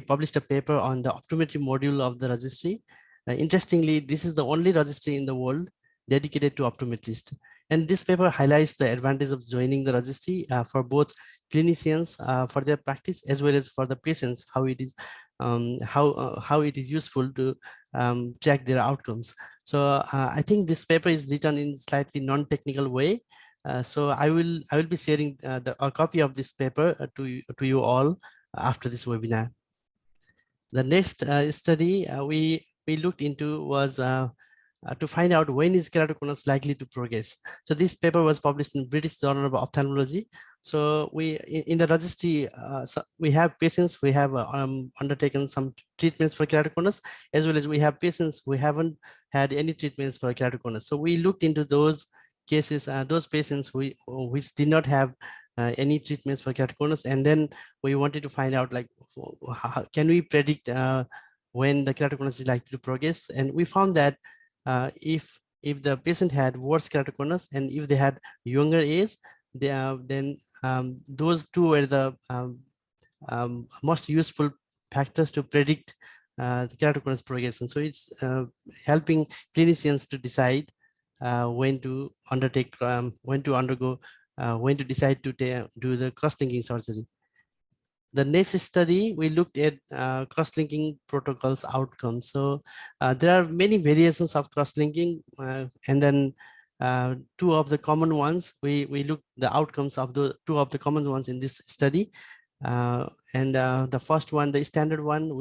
published a paper on the optometry module of the registry. Interestingly, this is the only registry in the world dedicated to optometrists. And this paper highlights the advantage of joining the registry for both clinicians for their practice as well as for the patients, how it is useful to track their outcomes. So I think this paper is written in slightly non-technical way. So I will be sharing a copy of this paper to you all after this webinar. The next study we looked into was to find out when is keratoconus likely to progress. So this paper was published in British Journal of Ophthalmology. So we in the registry, we have patients, we have undertaken some treatments for keratoconus, as well as we have patients who haven't had any treatments for keratoconus. So we looked into those cases, those patients which did not have any treatments for keratoconus, and then we wanted to find out, like, how can we predict when the keratoconus is likely to progress. And we found that if if the patient had worse keratoconus and if they had younger age, then those two were the most useful factors to predict the keratoconus progression. So it's helping clinicians to decide when to undertake, when to undergo, when to decide to do the cross-linking surgery. The next study, we looked at cross-linking protocols outcomes. So there are many variations of cross-linking, and then two of the common ones, we looked the outcomes of the two of the common ones in this study. The first one, the standard one,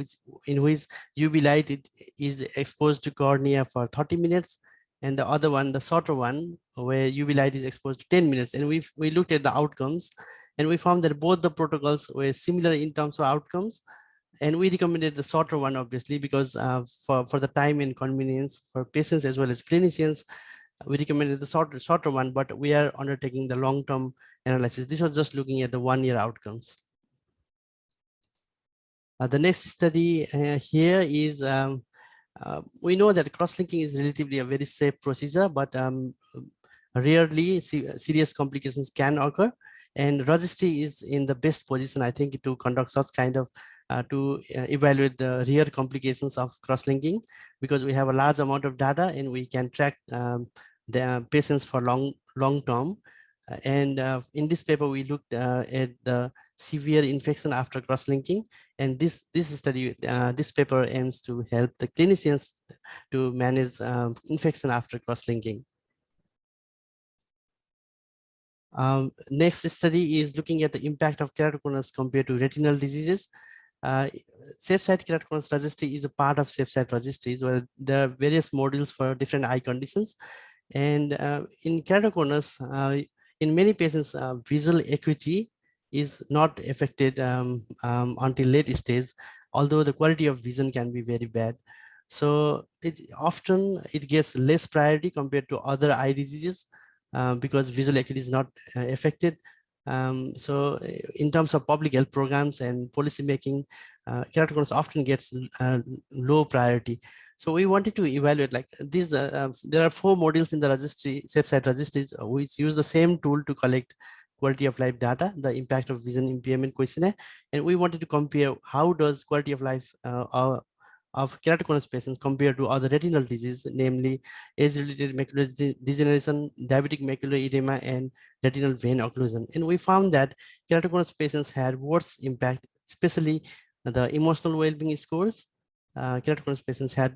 in which UV light is exposed to cornea for 30 minutes, and the other one, the shorter one, where UV light is exposed to 10 minutes. And we looked at the outcomes, and we found that both the protocols were similar in terms of outcomes. And we recommended the shorter one, obviously, because for the time and convenience for patients as well as clinicians, we recommended the shorter one, but we are undertaking the long-term analysis. This was just looking at the 1-year outcomes. The next study here is, we know that cross-linking is relatively a very safe procedure, but rarely serious complications can occur. And registry is in the best position, I think, to conduct such kind of, to evaluate the rare complications of cross-linking, because we have a large amount of data and we can track the patients for long term. And in this paper, we looked at the severe infection after cross-linking. And this study, this paper aims to help the clinicians to manage infection after cross-linking. Next study is looking at the impact of keratoconus compared to retinal diseases. Safe-site keratoconus registry is a part of safe-site registries where there are various modules for different eye conditions. And in keratoconus, in many patients, visual acuity is not affected until late stage, although the quality of vision can be very bad. So often it gets less priority compared to other eye diseases because visual acuity is not affected. So in terms of public health programs and policy making, keratoconus often gets low priority. So we wanted to evaluate like these. There are 4 modules in the registry, safe-site registries, which use the same tool to collect quality of life data, the impact of vision impairment questionnaire, and we wanted to compare how does quality of life of keratoconus patients compared to other retinal disease, namely age-related macular degeneration, diabetic macular edema, and retinal vein occlusion. And we found that keratoconus patients had worse impact, especially the emotional well-being scores. Keratoconus patients had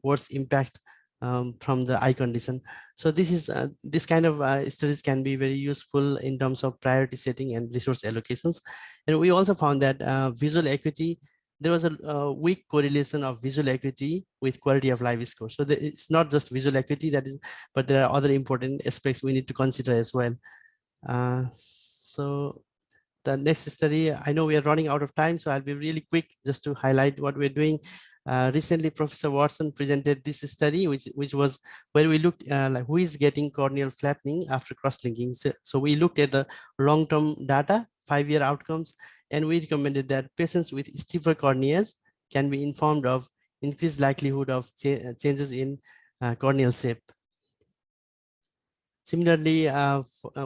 worse impact from the eye condition. So this is this kind of studies can be very useful in terms of priority setting and resource allocations. And we also found that visual acuity, there was a weak correlation of visual acuity with quality of life score. So it's not just visual acuity that is, but there are other important aspects we need to consider as well. So the next study, I know we are running out of time, so I'll be really quick just to highlight what we're doing. Recently, Professor Watson presented this study, which was where we looked like who is getting corneal flattening after cross-linking. So we looked at the long-term data, 5-year outcomes, and we recommended that patients with steeper corneas can be informed of increased likelihood of changes in corneal shape. Similarly,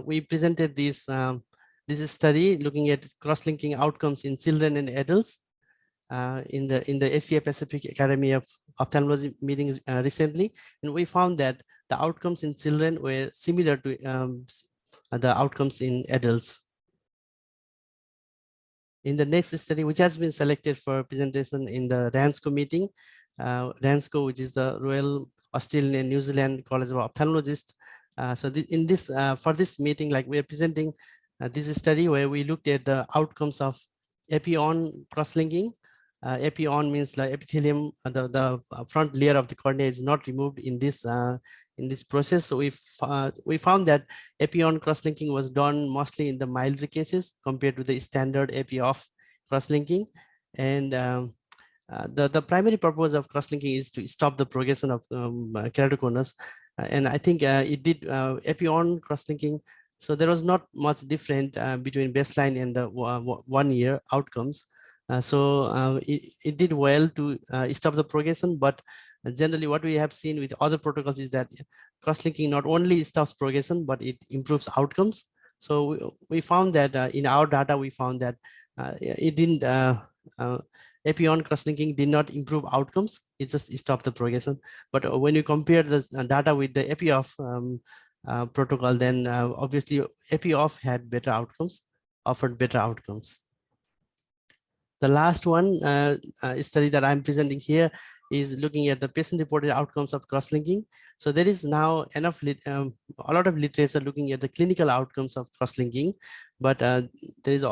we presented this study looking at cross-linking outcomes in children and adults in the Asia Pacific Academy of Ophthalmology meeting recently, and we found that the outcomes in children were similar to the outcomes in adults. In the next study, which has been selected for presentation in the RANSCO meeting, RANSCO, which is the Royal Australian and New Zealand College of Ophthalmologists. For this meeting, like we are presenting this study where we looked at the outcomes of epi-on cross-linking. Epi-on means like epithelium, the front layer of the cornea is not removed in this process. So we found that epi-on cross-linking was done mostly in the milder cases compared to the standard epi-off cross-linking. And the primary purpose of cross-linking is to stop the progression of keratoconus. And I think it did epi-on cross-linking. So there was not much different between baseline and the 1-year outcomes. It did well to stop the progression, but generally what we have seen with other protocols is that cross-linking not only stops progression, but it improves outcomes. So we found that in our data, we found that it didn't, AP on cross-linking did not improve outcomes, it just stopped the progression. But when you compare the data with the AP off protocol, then obviously AP off had better outcomes, offered better outcomes. The last one study that I'm presenting here is looking at the patient-reported outcomes of cross-linking. So there is now enough, a lot of literature looking at the clinical outcomes of cross-linking, but there is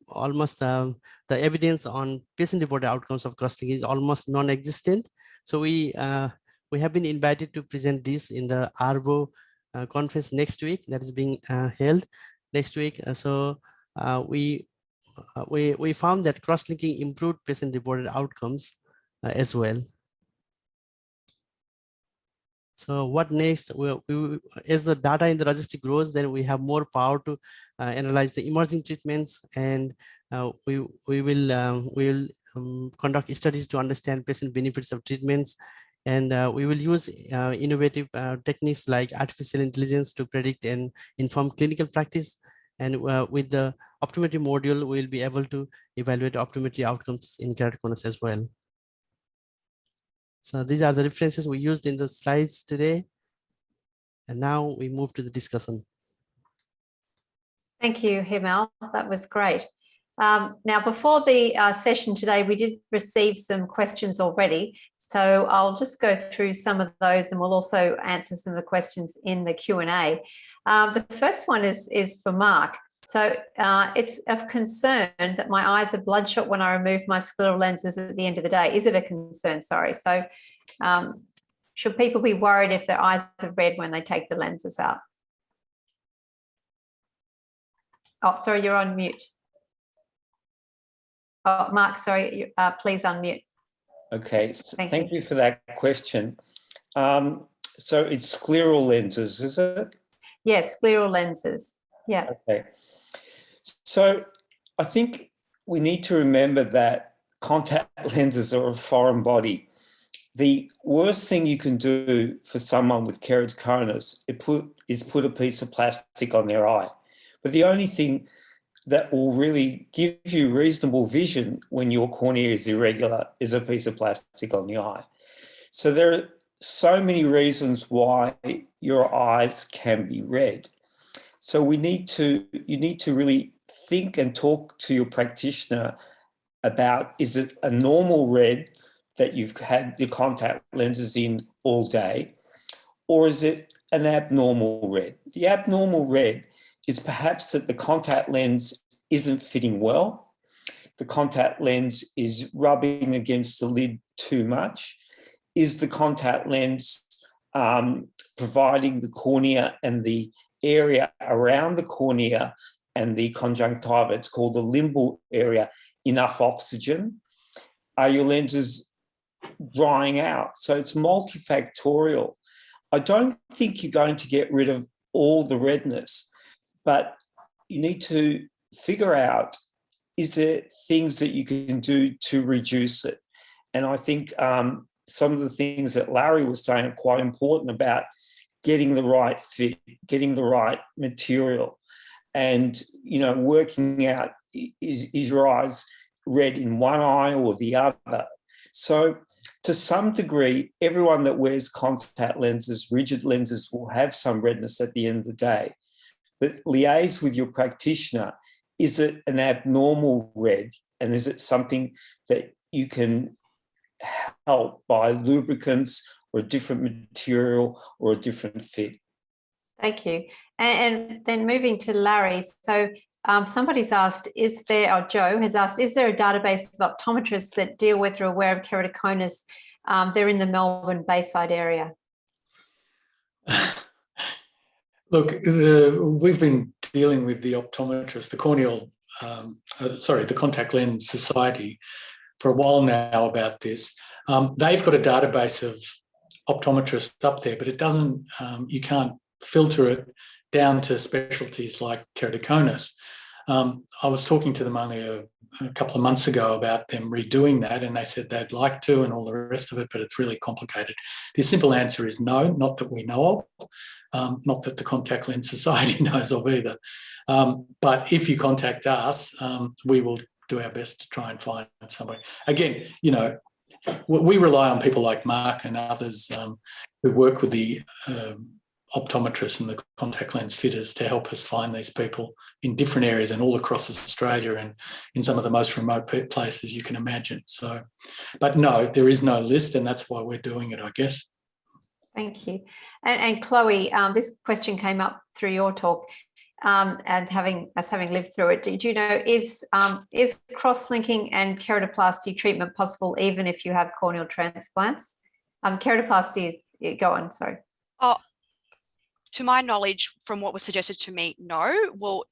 almost the evidence on patient-reported outcomes of cross-linking is almost non-existent. So we have been invited to present this in the ARBO conference next week that is being held next week. We found that cross-linking improved patient-reported outcomes as well. So what next? As the data in the registry grows, then we have more power to analyze the emerging treatments, and we will conduct studies to understand patient benefits of treatments, and we will use innovative techniques like artificial intelligence to predict and inform clinical practice. And with the optometry module, we'll be able to evaluate optometry outcomes in keratoconus as well. So these are the references we used in the slides today. And now we move to the discussion. Thank you, Himal. That was great. Now, before the session today, we did receive some questions already. So I'll just go through some of those, and we'll also answer some of the questions in the Q&A. The first one is for Mark. So it's of concern that my eyes are bloodshot when I remove my scleral lenses at the end of the day. Is it a concern? Sorry. So should people be worried if their eyes are red when they take the lenses out? Oh, sorry, you're on mute. Oh, Mark, sorry, please unmute. Okay, thank you for that question. So it's scleral lenses, is it? Yes, scleral lenses. Yeah. Okay. So I think we need to remember that contact lenses are a foreign body. The worst thing you can do for someone with keratoconus is put a piece of plastic on their eye. But the only thing that will really give you reasonable vision when your cornea is irregular is a piece of plastic on the eye. So there are so many reasons why your eyes can be red. So you need to really think and talk to your practitioner about, is it a normal red that you've had your contact lenses in all day, or is it an abnormal red? The abnormal red is perhaps that the contact lens isn't fitting well. The contact lens is rubbing against the lid too much. Is the contact lens providing the cornea and the area around the cornea and the conjunctiva, it's called the limbal area, enough oxygen? Are your lenses drying out? So it's multifactorial. I don't think you're going to get rid of all the redness, but you need to figure out, is there things that you can do to reduce it? And I think some of the things that Larry was saying are quite important about getting the right fit, getting the right material, and, you know, working out, is your eyes red in one eye or the other? So to some degree, everyone that wears contact lenses, rigid lenses, will have some redness at the end of the day. But liaise with your practitioner. Is it an abnormal red? And is it something that you can help by lubricants or a different material or a different fit? Thank you. And then moving to Larry. So somebody's asked, or Joe has asked, is there a database of optometrists that deal with or aware of keratoconus? They're in the Melbourne Bayside area. Look, we've been dealing with the optometrists, the Corneal, the Contact Lens Society for a while now about this. They've got a database of optometrists up there, but it doesn't, you can't filter it down to specialties like keratoconus. I was talking to them only a couple of months ago about them redoing that, and they said they'd like to and all the rest of it, but it's really complicated. The simple answer is no, not that we know of, not that the Contact Lens Society knows of either. But if you contact us, we will do our best to try and find somebody. Again, you know, we rely on people like Mark and others who work with the optometrists and the contact lens fitters to help us find these people in different areas and all across Australia and in some of the most remote places you can imagine. So, but no, there is no list, and that's why we're doing it, I guess. Thank you. And Chloe, this question came up through your talk, and having lived through it. Did you know, is cross-linking and keratoplasty treatment possible even if you have corneal transplants? Keratoplasty, go on, sorry. Oh, to my knowledge, from what was suggested to me, no. Well,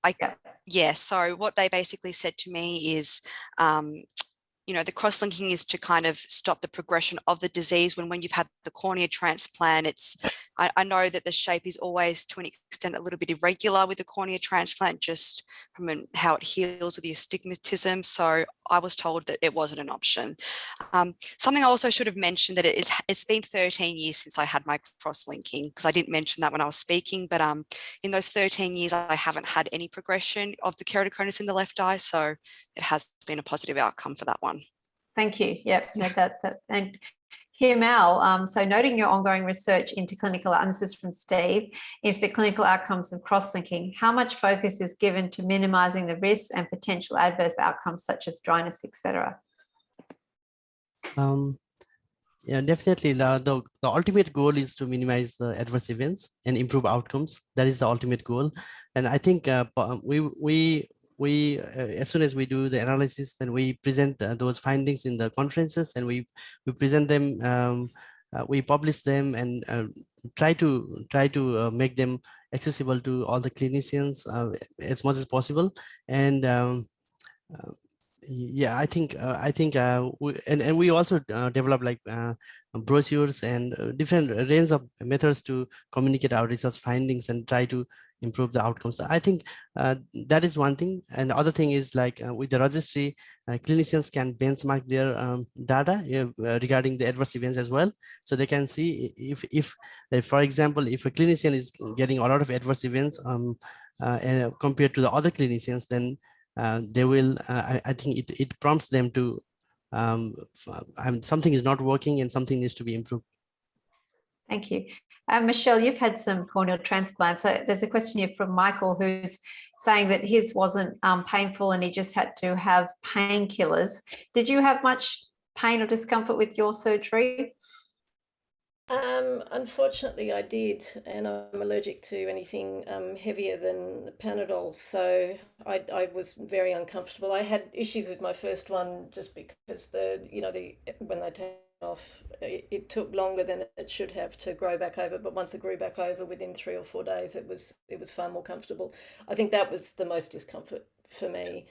yeah. So what they basically said to me is, you know, the cross-linking is to kind of stop the progression of the disease when you've had the cornea transplant. It's, I know that the shape is always to an extent a little bit irregular with the cornea transplant, just from how it heals with the astigmatism. So I was told that it wasn't an option. Something I also should have mentioned that it's been 13 years since I had my cross-linking, because I didn't mention that when I was speaking, but in those 13 years, I haven't had any progression of the keratoconus in the left eye. So it has been a positive outcome for that one. Thank you. Yep. No, and Himal, so noting your ongoing research into clinical, and this is from Steve, into the clinical outcomes of cross-linking, how much focus is given to minimising the risks and potential adverse outcomes such as dryness, etc.? Yeah, definitely. The ultimate goal is to minimize the adverse events and improve outcomes. That is the ultimate goal. And I think we as soon as we do the analysis, then we present those findings in the conferences, and we present them, we publish them, and try to make them accessible to all the clinicians as much as possible. And yeah, I think we also develop like brochures and different range of methods to communicate our research findings and try to improve the outcomes. I think that is one thing. And the other thing is like with the registry, clinicians can benchmark their data regarding the adverse events as well. So they can see if for example, if a clinician is getting a lot of adverse events and compared to the other clinicians, then they will, I think it prompts them to, something is not working and something needs to be improved. Thank you. Michelle, you've had some corneal transplants. So there's a question here from Michael who's saying that his wasn't painful and he just had to have painkillers. Did you have much pain or discomfort with your surgery? Unfortunately, I did, and I'm allergic to anything heavier than Panadol, so I was very uncomfortable. I had issues with my first one just because when they take off, it took longer than it should have to grow back over. But once it grew back over, within 3 or 4 days, it was far more comfortable. I think that was the most discomfort for me.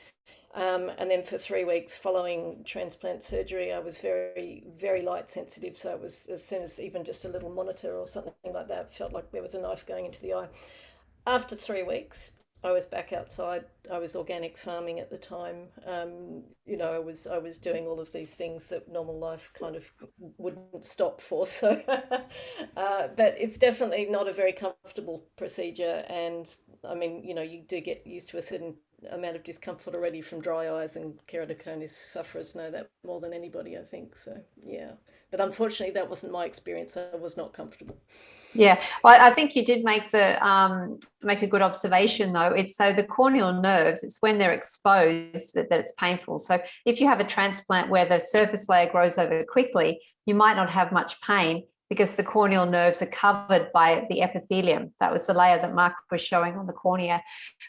And then for 3 weeks following transplant surgery, I was very, very light sensitive. So it was, as soon as even just a little monitor or something like that felt like there was a knife going into the eye. After 3 weeks, I was back outside. I was organic farming at the time. I was doing all of these things that normal life kind of wouldn't stop for. So, but it's definitely not a very comfortable procedure. And I mean, you do get used to a certain amount of discomfort already from dry eyes, and keratoconus sufferers know that more than anybody, I think. So yeah, but unfortunately that wasn't my experience. I was not comfortable. Yeah, well, I think you did make a good observation though. It's so the corneal nerves, it's when they're exposed that it's painful. So if you have a transplant where the surface layer grows over quickly, you might not have much pain because the corneal nerves are covered by the epithelium. That was the layer that Mark was showing on the cornea.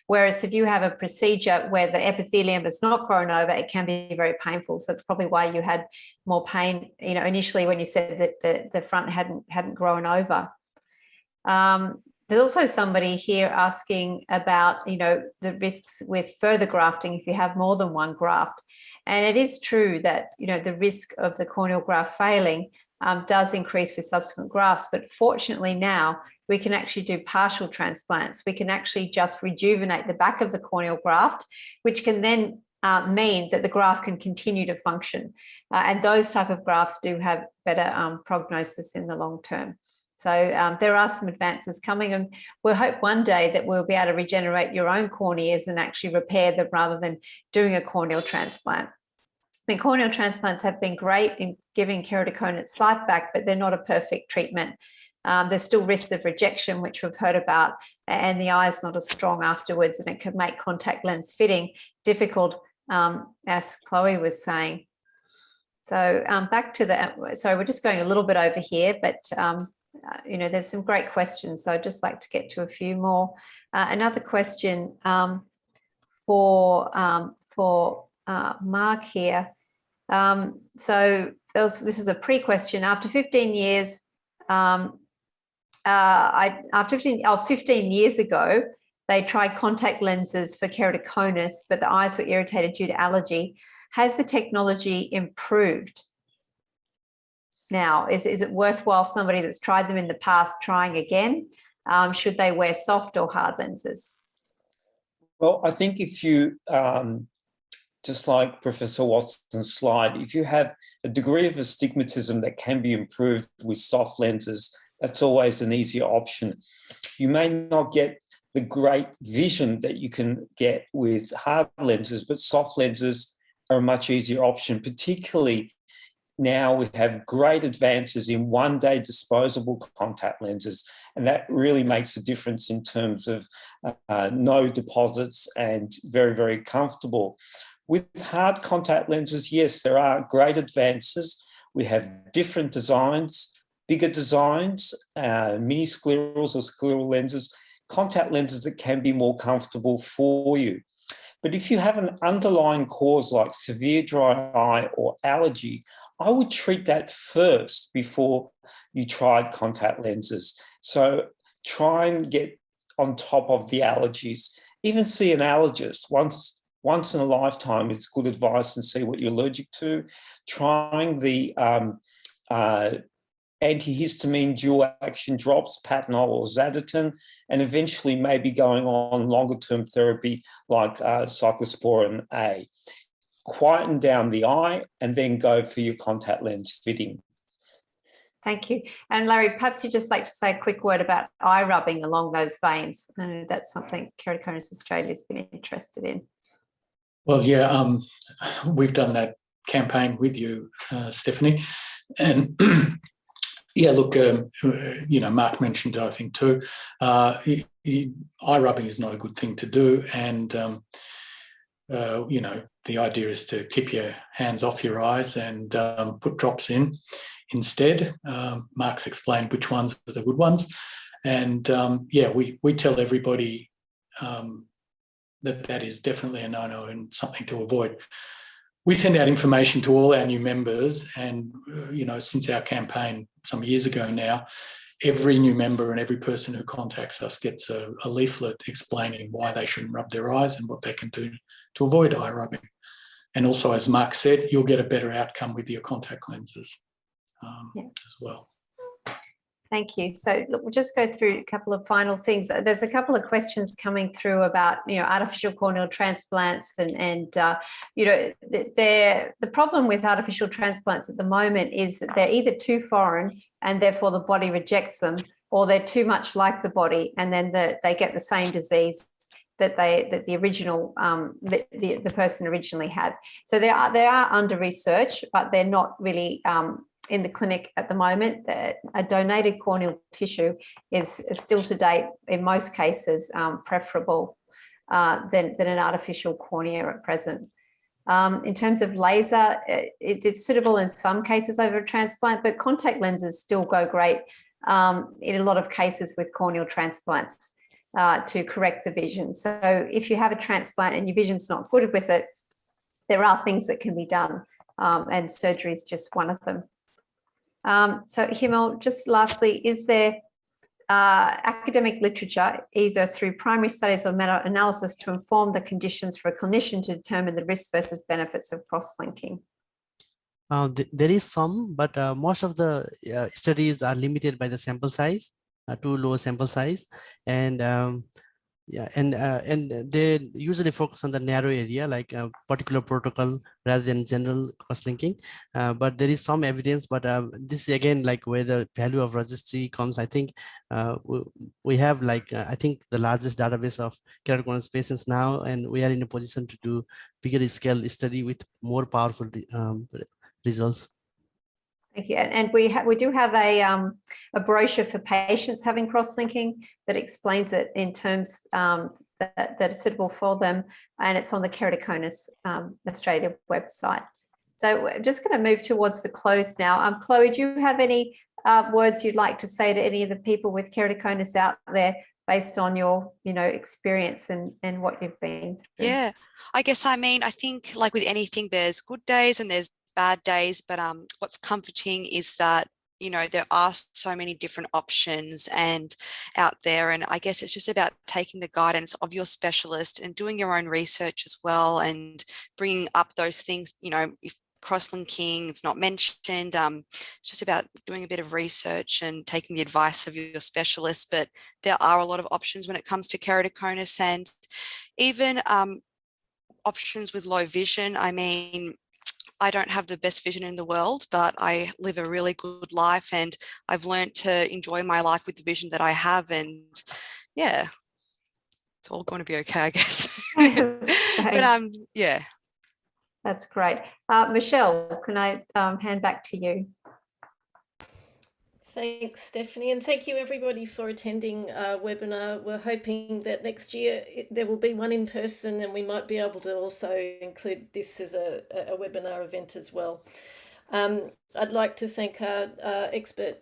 Whereas if you have a procedure where the epithelium has not grown over, it can be very painful. So it's probably why you had more pain, initially when you said that the front hadn't grown over. There's also somebody here asking about, the risks with further grafting if you have more than one graft. And it is true that, the risk of the corneal graft failing does increase with subsequent grafts. But fortunately now we can actually do partial transplants. We can actually just rejuvenate the back of the corneal graft, which can then mean that the graft can continue to function. And those type of grafts do have better prognosis in the long term. So there are some advances coming, and we'll hope one day that we'll be able to regenerate your own corneas and actually repair them rather than doing a corneal transplant. I mean, corneal transplants have been great in giving keratoconus sight back, but they're not a perfect treatment. There's still risks of rejection, which we've heard about, and the eye is not as strong afterwards, and it can make contact lens fitting difficult, as Chloe was saying. So back to the, so we're just going a little bit over here, but you know, there's some great questions, so I'd just like to get to a few more. Another question for Mark here. So this is a pre-question. After 15 years, after 15 years ago, they tried contact lenses for keratoconus, but the eyes were irritated due to allergy. Has the technology improved? Now, is it worthwhile somebody that's tried them in the past trying again? Should they wear soft or hard lenses? Well, I think if you, just like Professor Watson's slide, if you have a degree of astigmatism that can be improved with soft lenses, that's always an easier option. You may not get the great vision that you can get with hard lenses, but soft lenses are a much easier option, particularly now we have great advances in one-day disposable contact lenses, and that really makes a difference in terms of no deposits and very, very comfortable. With hard contact lenses, yes, there are great advances. We have different designs, bigger designs, mini sclerals or scleral lenses, contact lenses that can be more comfortable for you. But if you have an underlying cause like severe dry eye or allergy, I would treat that first before you tried contact lenses. So try and get on top of the allergies. Even see an allergist once in a lifetime. It's good advice, and see what you're allergic to. Trying the antihistamine dual action drops, Patanol or Zaditin, and eventually maybe going on longer term therapy like Cyclosporine A. Quieten down the eye and then go for your contact lens fitting. Thank you. And Larry, perhaps you'd just like to say a quick word about eye rubbing along those veins. I know that's something Keratoconus Australia has been interested in. Well, yeah, we've done that campaign with you, Stephanie, and yeah, look, you know, Mark mentioned it, I think too, eye rubbing is not a good thing to do, and you know, the idea is to keep your hands off your eyes and put drops in instead. Mark's explained which ones are the good ones, and yeah, we tell everybody that is definitely a no-no and something to avoid. We send out information to all our new members, and you know, since our campaign some years ago now, every new member and every person who contacts us gets a leaflet explaining why they shouldn't rub their eyes and what they can do to avoid eye rubbing. And also, as Mark said, you'll get a better outcome with your contact lenses as well. Thank you. So look, we'll just go through a couple of final things. There's a couple of questions coming through about, you know, artificial corneal transplants and you know, the problem with artificial transplants at the moment is that they're either too foreign and therefore the body rejects them, or they're too much like the body and then they get the same disease that the original the person originally had. So they are under research, but they're not really in the clinic at the moment. A donated corneal tissue is still to date, in most cases, preferable than an artificial cornea at present. In terms of laser, it's suitable in some cases over a transplant, but contact lenses still go great in a lot of cases with corneal transplants to correct the vision. So if you have a transplant and your vision's not good with it, there are things that can be done, and surgery is just one of them. So Himal, just lastly, is there academic literature, either through primary studies or meta-analysis, to inform the conditions for a clinician to determine the risk versus benefits of cross-linking? There is some, but most of the studies are limited by the sample size. too low sample size, and yeah, and they usually focus on the narrow area, like a particular protocol rather than general cross-linking. But there is some evidence, but this is again like where the value of registry comes. I think we have like I think the largest database of keratoconus patients now, and we are in a position to do bigger scale study with more powerful results. Thank you. And we do have a brochure for patients having cross-linking that explains it in terms that are suitable for them, and it's on the Keratoconus Australia website. So we're just going to move towards the close now. Chloe, do you have any words you'd like to say to any of the people with keratoconus out there based on your experience and what you've been through? Yeah, I guess, I mean, I think like with anything, there's good days and there's bad days, but what's comforting is that there are so many different options and out there, and I guess it's just about taking the guidance of your specialist and doing your own research as well, and bringing up those things. If cross-linking is not mentioned, it's just about doing a bit of research and taking the advice of your specialist. But there are a lot of options when it comes to keratoconus, and even options with low vision. I mean, I don't have the best vision in the world, but I live a really good life, and I've learned to enjoy my life with the vision that I have. And yeah, it's all going to be okay, I guess. But yeah. That's great. Michelle, can I hand back to you? Thanks, Stephanie, and thank you everybody for attending our webinar. We're hoping that next year there will be one in person, and we might be able to also include this as a webinar event as well. I'd like to thank our expert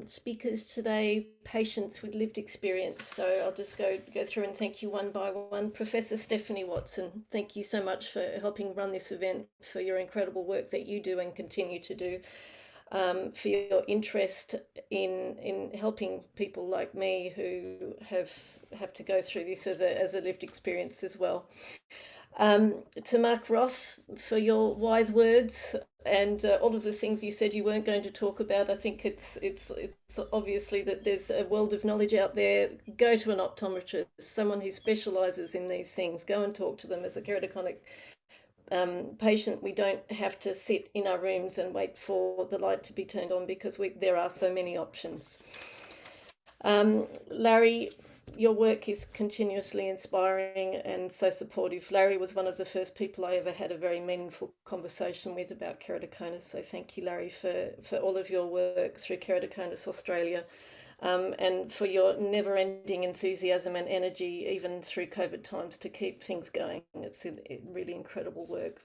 speakers today, patients with lived experience. So I'll just go through and thank you one by one. Professor Stephanie Watson, thank you so much for helping run this event, for your incredible work that you do and continue to do. For your interest in helping people like me who have to go through this as a lived experience as well. To Mark Roth, for your wise words and all of the things you said you weren't going to talk about. I think it's obviously that there's a world of knowledge out there. Go to an optometrist, someone who specialises in these things. Go and talk to them. As a keratoconic patient, we don't have to sit in our rooms and wait for the light to be turned on, because there are so many options. Larry, your work is continuously inspiring and so supportive. Larry was one of the first people I ever had a very meaningful conversation with about keratoconus. So thank you, Larry, for all of your work through Keratoconus Australia. And for your never-ending enthusiasm and energy, even through COVID times, to keep things going. It's really incredible work.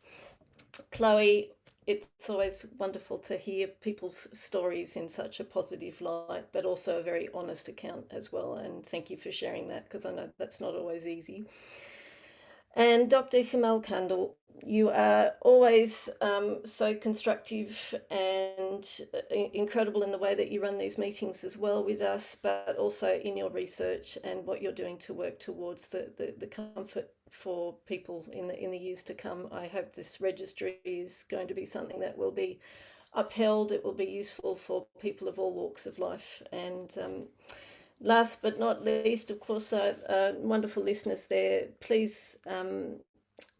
Chloe, it's always wonderful to hear people's stories in such a positive light, but also a very honest account as well. And thank you for sharing that, because I know that's not always easy. And Dr Himal Kandel, you are always so constructive and incredible in the way that you run these meetings as well with us, but also in your research and what you're doing to work towards the comfort for people in the years to come. I hope this registry is going to be something that will be upheld. It will be useful for people of all walks of life. And last but not least, of course, wonderful listeners there, please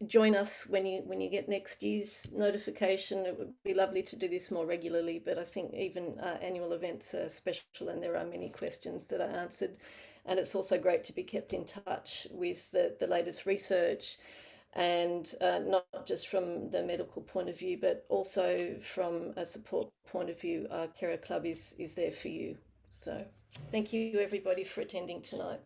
join us when you get next year's notification. It would be lovely to do this more regularly, but I think even annual events are special, and there are many questions that are answered. And it's also great to be kept in touch with the latest research, and not just from the medical point of view, but also from a support point of view. KeraClub is there for you. So thank you everybody for attending tonight.